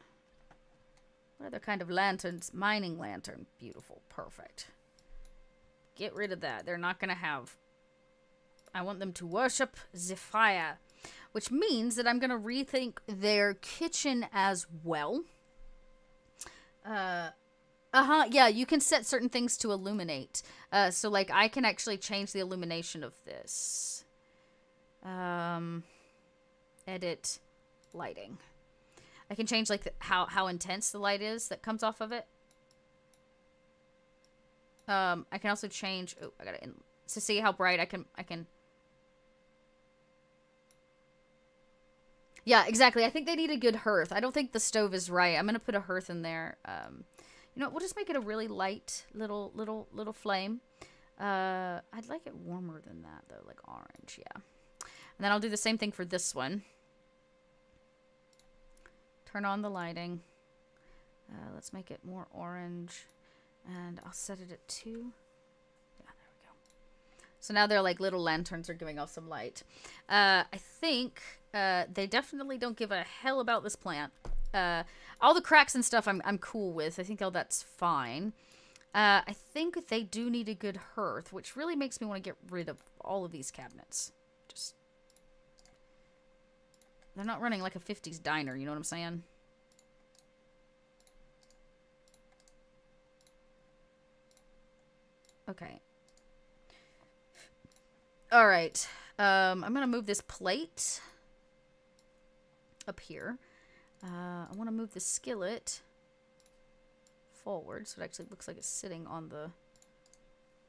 What other kind of lanterns? Mining lantern. Beautiful. Perfect. Get rid of that. They're not gonna have... I want them to worship the fire, which means that I'm gonna rethink their kitchen as well. Yeah, you can set certain things to illuminate. So, like, I can actually change the illumination of this. Edit lighting. I can change, like, how intense the light is that comes off of it. I can also change... Oh, I gotta... To see how bright I can... Yeah, exactly. I think they need a good hearth. I don't think the stove is right. I'm gonna put a hearth in there. You know what? We'll just make it a really light little flame. I'd like it warmer than that, though. Like orange, yeah. And then I'll do the same thing for this one. Turn on the lighting. Let's make it more orange. And I'll set it at 2. Yeah, there we go. So now they're like little lanterns are giving off some light. I think they definitely don't give a hell about this plant. All the cracks and stuff I'm cool with. I think all that's fine. I think they do need a good hearth, which really makes me want to get rid of all of these cabinets. Just... They're not running like a 50s diner, you know what I'm saying? Okay. Alright. I'm gonna move this plate up here. I want to move the skillet forward so it actually looks like it's sitting on the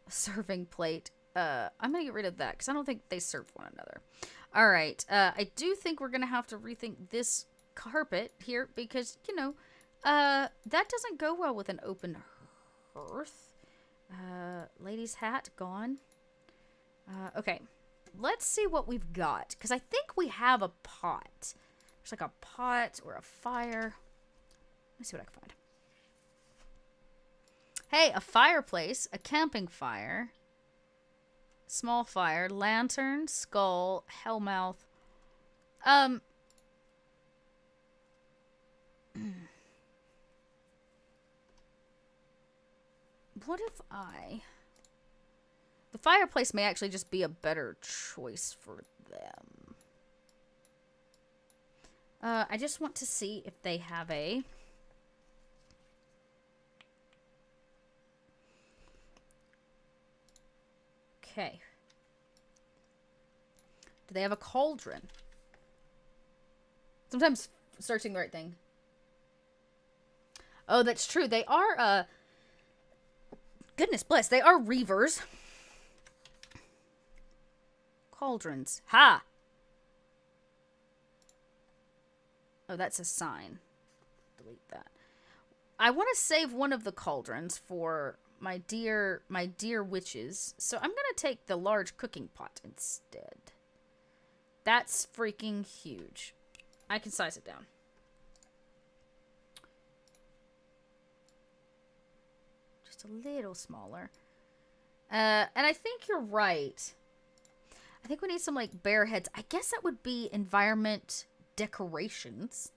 serving plate. I'm gonna get rid of that because I don't think they serve one another. All right. I do think we're gonna have to rethink this carpet here because, you know, that doesn't go well with an open hearth. Lady's hat gone. Okay. Let's see what we've got because I think we have a pot. There's like a pot or a fire. Let me see what I can find. Hey, a fireplace, a camping fire, small fire, lantern, skull, hellmouth. What if the fireplace may actually just be a better choice for them. I just want to see if they have a... Okay. Do they have a cauldron? Sometimes searching the right thing. Oh, that's true. They are, goodness bless, they are reavers. Cauldrons. Ha! Oh, that's a sign. Delete that. I want to save one of the cauldrons for my dear witches. So I'm going to take the large cooking pot instead. That's freaking huge. I can size it down. Just a little smaller. And I think you're right. I think we need some, like, bear heads. I guess that would be environment decorations.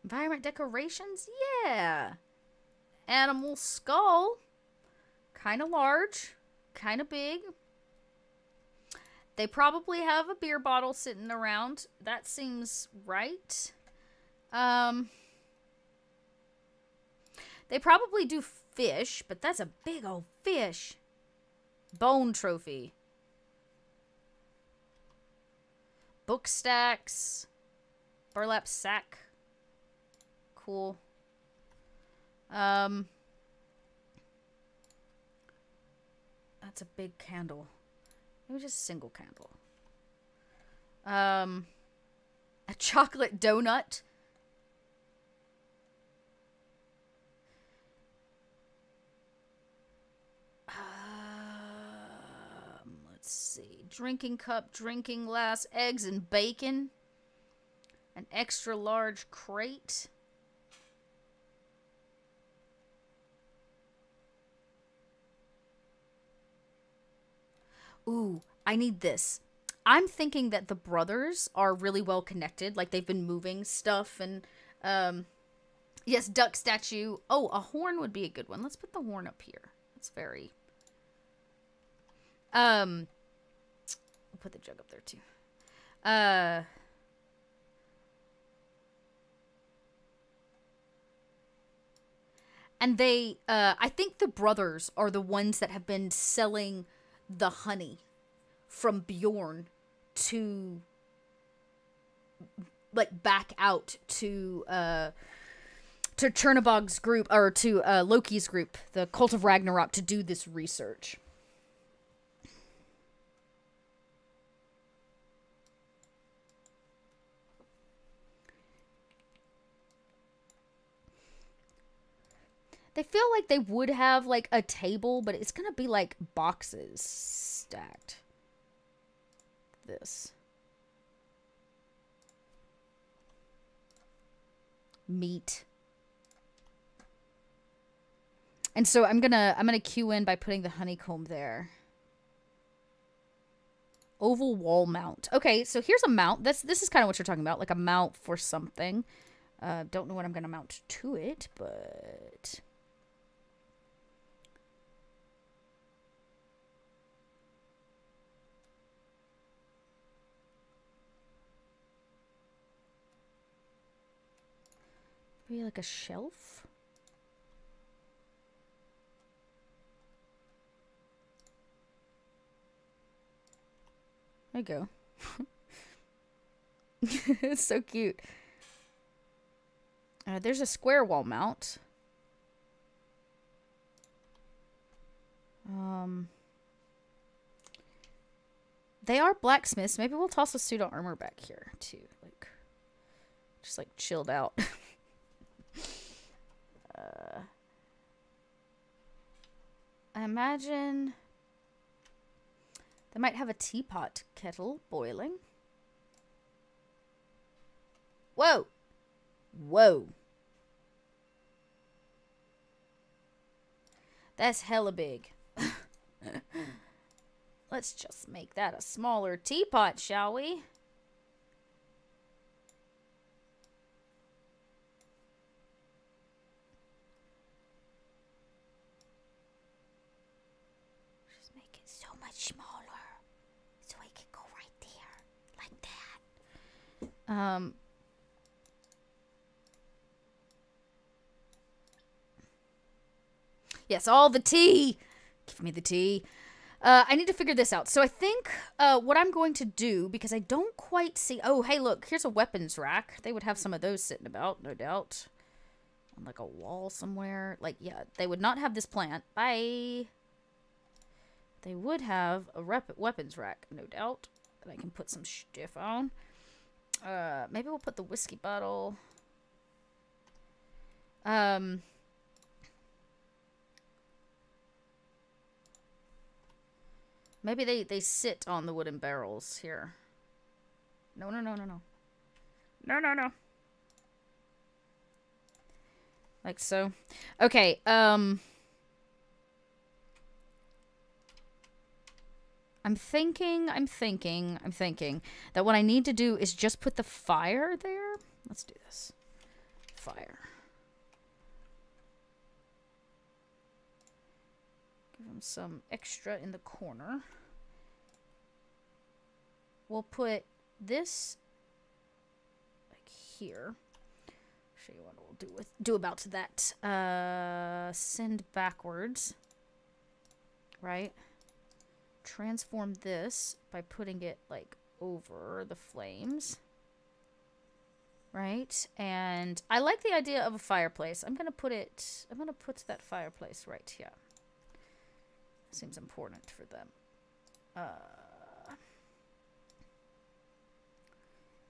Environment decorations? Yeah. Animal skull. Kind of large. Kind of big. They probably have a beer bottle sitting around. That seems right. They probably do fish, but that's a big old fish. Bone trophy. Book stacks. Burlap sack. Cool. That's a big candle. Maybe just a single candle. A chocolate donut. Let's see. Drinking cup, drinking glass, eggs and bacon. An extra large crate. Ooh, I need this. I'm thinking that the brothers are really well connected. Like, they've been moving stuff and, yes, duck statue. Oh, a horn would be a good one. Let's put the horn up here. It's very... We'll put the jug up there, too. And they, I think the brothers are the ones that have been selling the honey from Bjorn to, like, back out to Chernobog's group, or to Loki's group, the Cult of Ragnarok, to do this research. They feel like they would have, like, a table, but it's gonna be, like, boxes stacked. This. Meat. And so I'm gonna cue in by putting the honeycomb there. Oval wall mount. Okay, so here's a mount. This is kind of what you're talking about, like a mount for something. Don't know what I'm gonna mount to it, but... maybe like a shelf? There you go. It's so cute. There's a square wall mount. They are blacksmiths. Maybe we'll toss a pseudo armor back here too. Like, just like chilled out. I imagine they might have a teapot kettle boiling. Whoa! Whoa! That's hella big. Let's just make that a smaller teapot, shall we? Just make it so much smaller. So I can go right there. Like that. Yes, all the tea! Give me the tea. I need to figure this out. So I think what I'm going to do, because I don't quite see... Oh, hey, look. Here's a weapons rack. They would have some of those sitting about, no doubt. On, like, a wall somewhere. Like, yeah, they would not have this plant. Bye. They would have a weapons rack, no doubt. That I can put some stuff on. Maybe we'll put the whiskey bottle. Maybe they sit on the wooden barrels here. No, no, no, no, no. No, no, no. Like so. Okay, I'm thinking that what I need to do is just put the fire there. Let's do this. Fire. Give him some extra in the corner. We'll put this like here. Show you what we'll do about that. Send backwards. Right? Transform this by putting it like over the flames. Right? And I like the idea of a fireplace. I'm gonna put that fireplace right here. Seems important for them.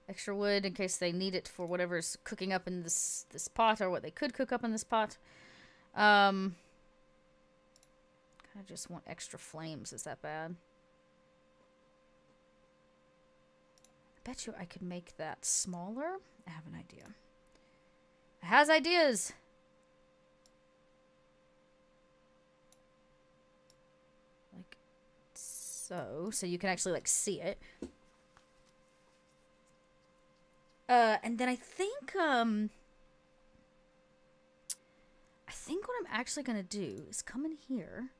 Extra wood in case they need it for whatever's cooking up in this pot, or what they could cook up in this pot. Kind of just want extra flames. Is that bad? I bet you I could make that smaller. I have an idea. It has ideas. Like so. So you can actually like see it. And then I think what I'm actually gonna do is come in here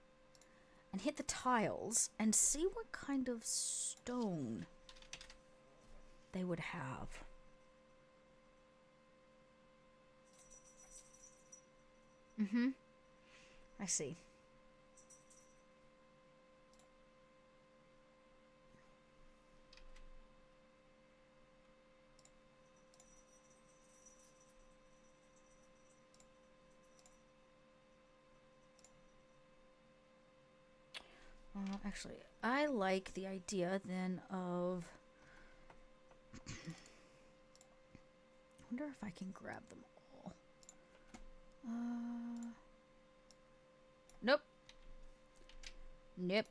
and hit the tiles and see what kind of stone they would have. I see. Actually, I like the idea then of... I wonder if I can grab them all. Nope. Nope.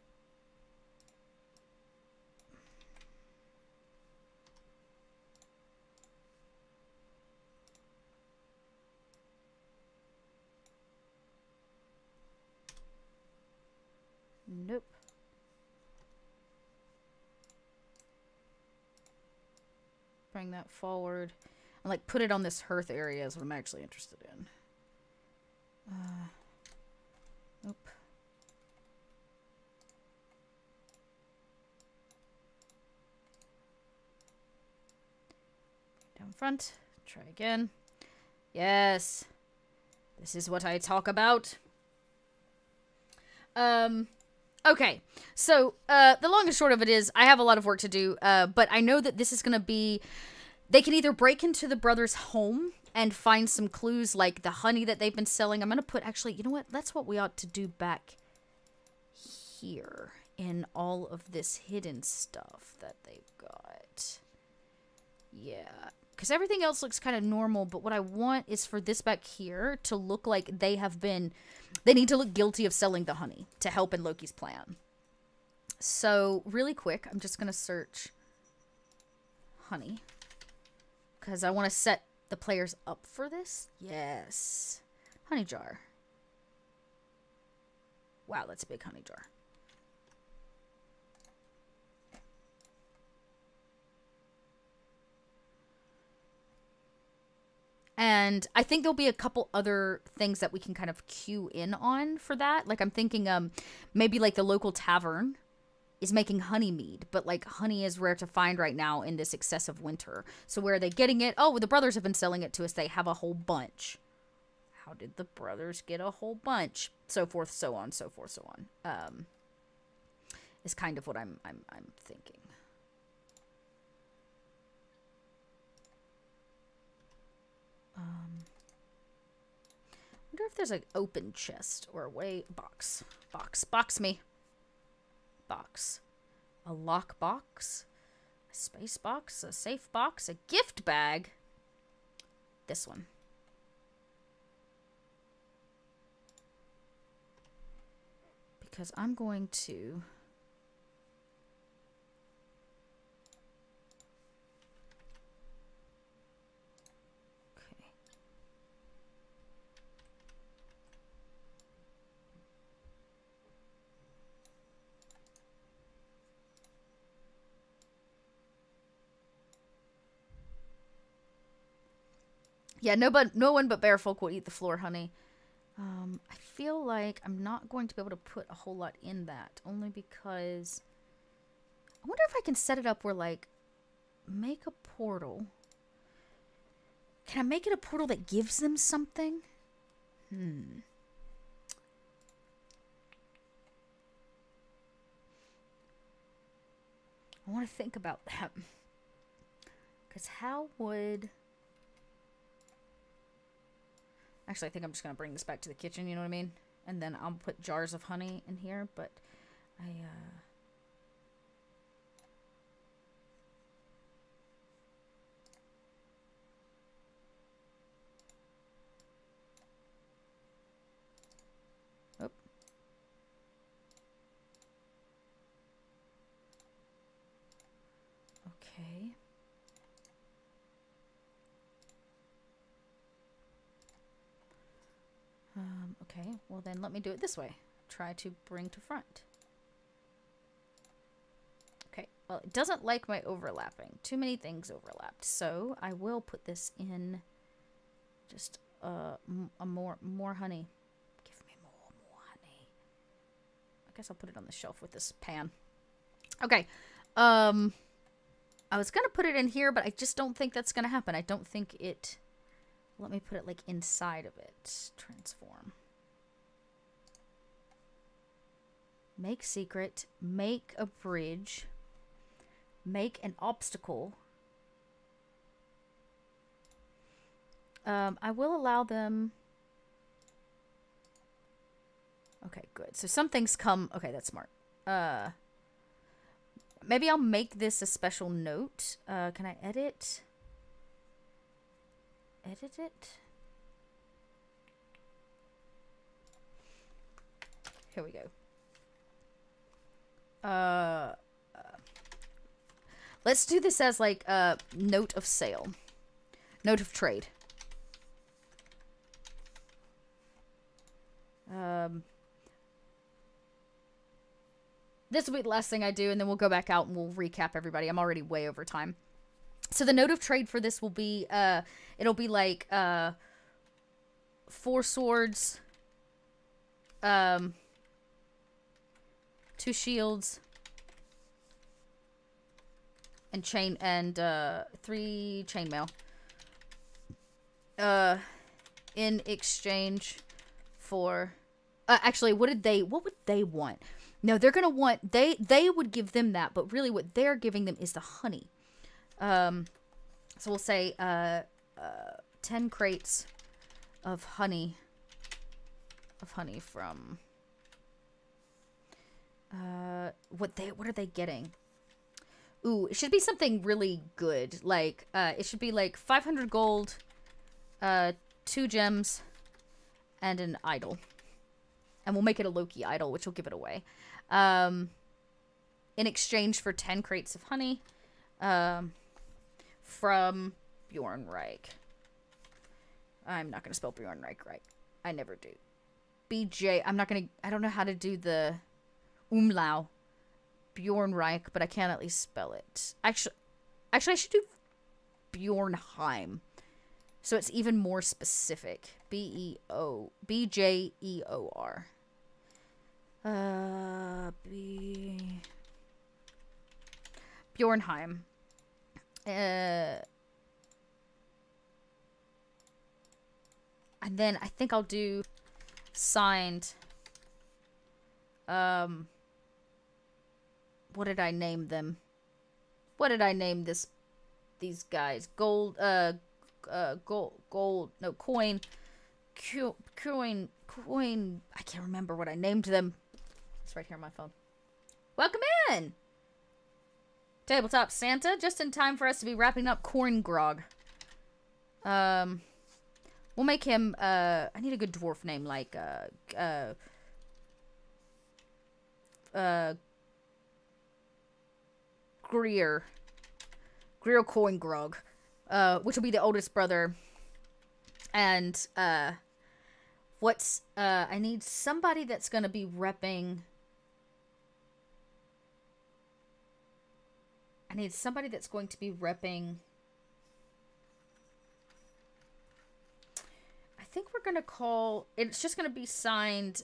Nope. Bring that forward. And like put it on this hearth area is what I'm actually interested in. Nope. Down front. Try again. Yes. This is what I talk about. Okay, so the long and short of it is I have a lot of work to do, but I know that this is going to be... They can either break into the brothers' home and find some clues like the honey that they've been selling. I'm going to put... Actually, you know what? That's what we ought to do back here in all of this hidden stuff that they've got. Yeah, because everything else looks kind of normal, but what I want is for this back here to look like they have been... They need to look guilty of selling the honey to help in Loki's plan. So, really quick, I'm just going to search honey. Because I want to set the players up for this. Yes. Honey jar. Wow, that's a big honey jar. And I think there'll be a couple other things that we can kind of cue in on for that. Like, I'm thinking maybe, like, the local tavern is making honey mead. But, like, honey is rare to find right now in this excessive winter. So where are they getting it? Oh, well, the brothers have been selling it to us. They have a whole bunch. How did the brothers get a whole bunch? So forth, so on, so forth, so on. Is kind of what I'm thinking. Wonder if there's an open chest or a way... Box. Box me. Box. A lock box. A space box. A safe box. A gift bag. This one. Because I'm going to... Yeah, no one but bear folk will eat the floor honey. I feel like I'm not going to be able to put a whole lot in that. Only because... I wonder if I can set it up where, like, make a portal. Can I make it a portal that gives them something? I want to think about that. Because how would... Actually, I think I'm just going to bring this back to the kitchen, you know what I mean? And then I'll put jars of honey in here, but Oh. Okay. Okay, well then let me do it this way. Try to bring to front. Okay, well it doesn't like my overlapping. Too many things overlapped. So I will put this in just more honey. Give me more honey. I guess I'll put it on the shelf with this pan. Okay, I was gonna put it in here, but I just don't think that's gonna happen. I don't think it... Let me put it like inside of it. Transform. Make secret. Make a bridge. Make an obstacle. I will allow them... Okay, good. So some things come... Okay, that's smart. Maybe I'll make this a special note. Can I edit? Edit it? Here we go. Let's do this as like a note of sale. Note of trade. This will be the last thing I do, and then we'll go back out and we'll recap everybody. I'm already way over time. So the note of trade for this will be, it'll be like, 4 swords, 2 shields, and 3 chainmail. In exchange for, actually, what would they want? No, they're gonna want they would give them that, but really what they're giving them is the honey. So we'll say 10 crates of honey from what are they getting? Ooh, it should be something really good. Like it should be like 500 gold, 2 gems, and an idol. And we'll make it a Loki idol, which will give it away. In exchange for 10 crates of honey from Bjornreich. I'm not going to spell Bjornreich right. I never do. BJ. I don't know how to do the umlaut. Bjornreich, but I can at least spell it. Actually, I should do Bjornheim. So it's even more specific. B-J-E-O-R. Bjornheim. And then I think I'll do signed. What did I name them? What did I name these guys? Gold, no, coin, I can't remember what I named them. It's right here on my phone. Welcome in! Tabletop Santa, just in time for us to be wrapping up Corn Grog. We'll make him, I need a good dwarf name, like, Greer Coin Grog, which will be the oldest brother. And, I need somebody that's gonna be repping. I need somebody that's going to be repping. I think we're gonna call, it's just gonna be signed,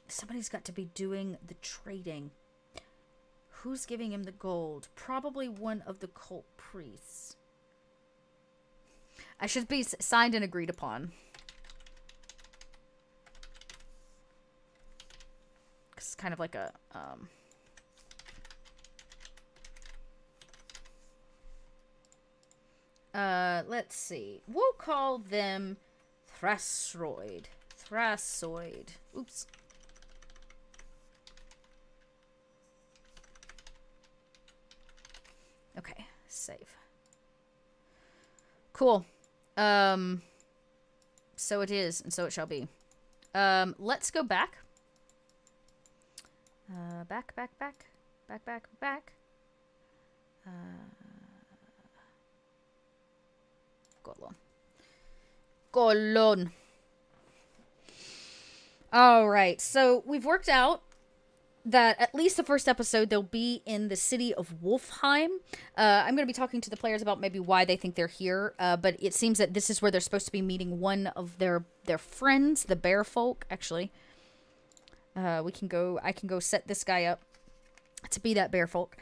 somebody's got to be doing the trading. Who's giving him the gold? Probably one of the cult priests. I should be signed and agreed upon. It's kind of like a, let's see. We'll call them Thrasoid. Oops. Okay, save. Cool. So it is, and so it shall be. Let's go back. Back. Cauldron. All right, so we've worked out that at least the first episode they'll be in the city of Wolfheim. I'm going to be talking to the players about maybe why they think they're here, but it seems that this is where they're supposed to be meeting one of their friends, the bear folk, actually. I can go set this guy up to be that bear folk,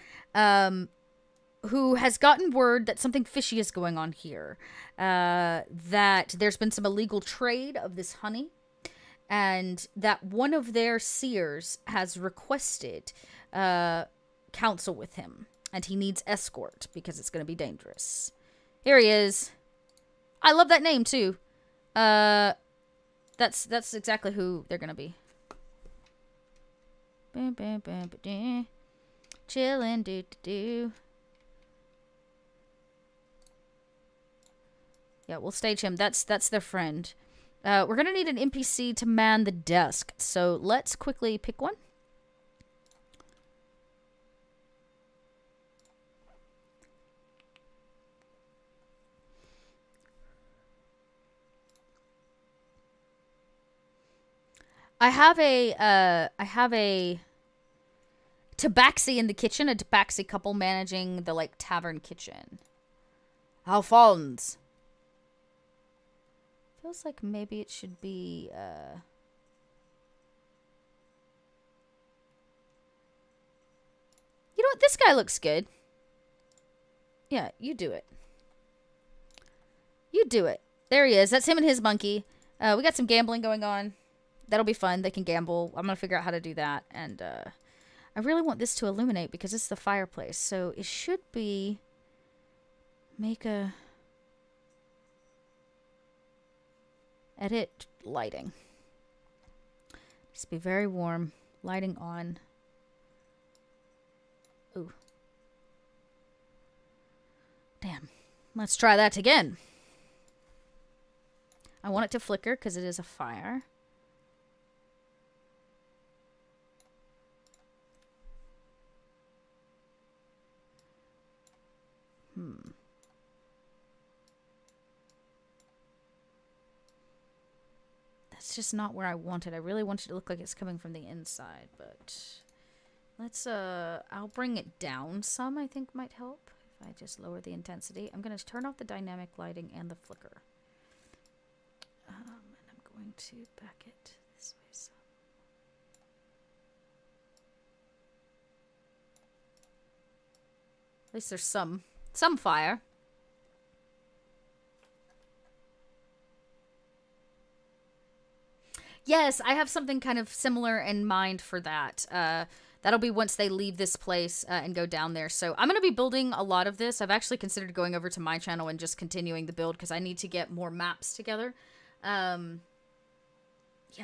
who has gotten word that something fishy is going on here, that there's been some illegal trade of this honey, and that one of their seers has requested counsel with him, and he needs escort because it's going to be dangerous. Here he is. I love that name too. That's exactly who they're going to be. Chillin', do. Yeah, we'll stage him. That's their friend. We're gonna need an NPC to man the desk, so let's quickly pick one. I have a tabaxi in the kitchen, a tabaxi couple managing the, like, tavern kitchen. Alphonse. Feels like maybe it should be, You know what? This guy looks good. Yeah, you do it. You do it. There he is. That's him and his monkey. We got some gambling going on. That'll be fun. They can gamble. I'm going to figure out how to do that. And I really want this to illuminate because it's the fireplace. So it should be... Make a... Edit lighting. Just be very warm. Lighting on. Ooh. Damn. Let's try that again. I want it to flicker because it is a fire. That's just not where I want it. I really want it to look like it's coming from the inside, but let's, I'll bring it down some, I think might help. If I just lower the intensity. I'm going to turn off the dynamic lighting and the flicker. And I'm going to back it this way some. At least there's some fire. Yes, I have something kind of similar in mind for that. That'll be once they leave this place and go down there. So I'm going to be building a lot of this. I've actually considered going over to my channel and just continuing the build because I need to get more maps together. Yeah,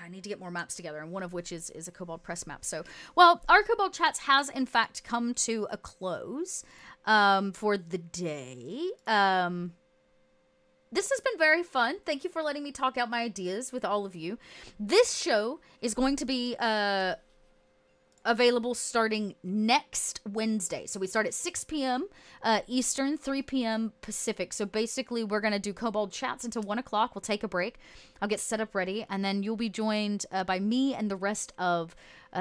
I need to get more maps together, and one of which is a Kobold press map. So, well, our Kobold Chats has, in fact, come to a close for the day. This has been very fun. Thank you for letting me talk out my ideas with all of you. This show is going to be available starting next Wednesday. So we start at 6 p.m. Eastern, 3 p.m. Pacific. So basically, we're going to do Kobold Chats until 1 o'clock. We'll take a break. I'll get set up ready. And then you'll be joined by me and the rest of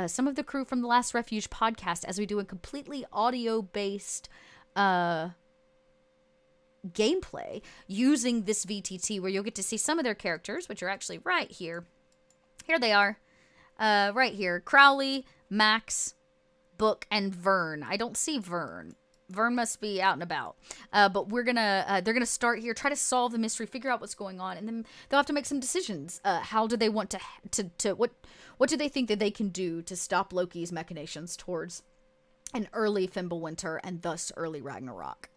some of the crew from the Last Refuge podcast as we do a completely audio-based gameplay using this VTT, where you'll get to see some of their characters, which are actually right here. Here they are. Right here. Crowley, Max, Book, and Vern. I don't see Vern. Vern must be out and about. But we're gonna, they're gonna start here, try to solve the mystery, figure out what's going on, and then they'll have to make some decisions. How do they want what do they think that they can do to stop Loki's machinations towards an early Fimbulwinter and thus early Ragnarok?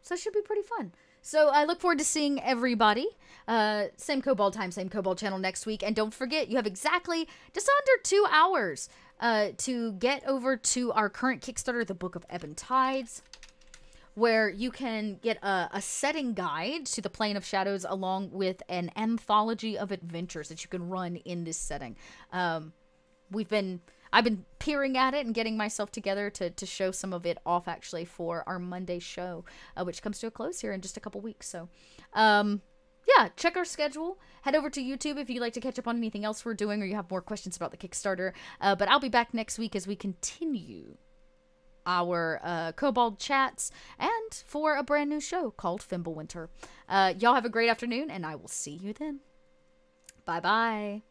So it should be pretty fun. So I look forward to seeing everybody. Same Kobold time, same Kobold channel next week. And don't forget, you have exactly just under 2 hours to get over to our current Kickstarter, The Book of Ebon Tides, where you can get a setting guide to the Plane of Shadows along with an anthology of adventures that you can run in this setting. I've been peering at it and getting myself together to show some of it off, actually, for our Monday show, which comes to a close here in just a couple weeks. So, yeah, check our schedule. Head over to YouTube if you'd like to catch up on anything else we're doing or you have more questions about the Kickstarter. But I'll be back next week as we continue our Kobold Chats and for a brand new show called Fimbulwinter. Y'all have a great afternoon, and I will see you then. Bye-bye.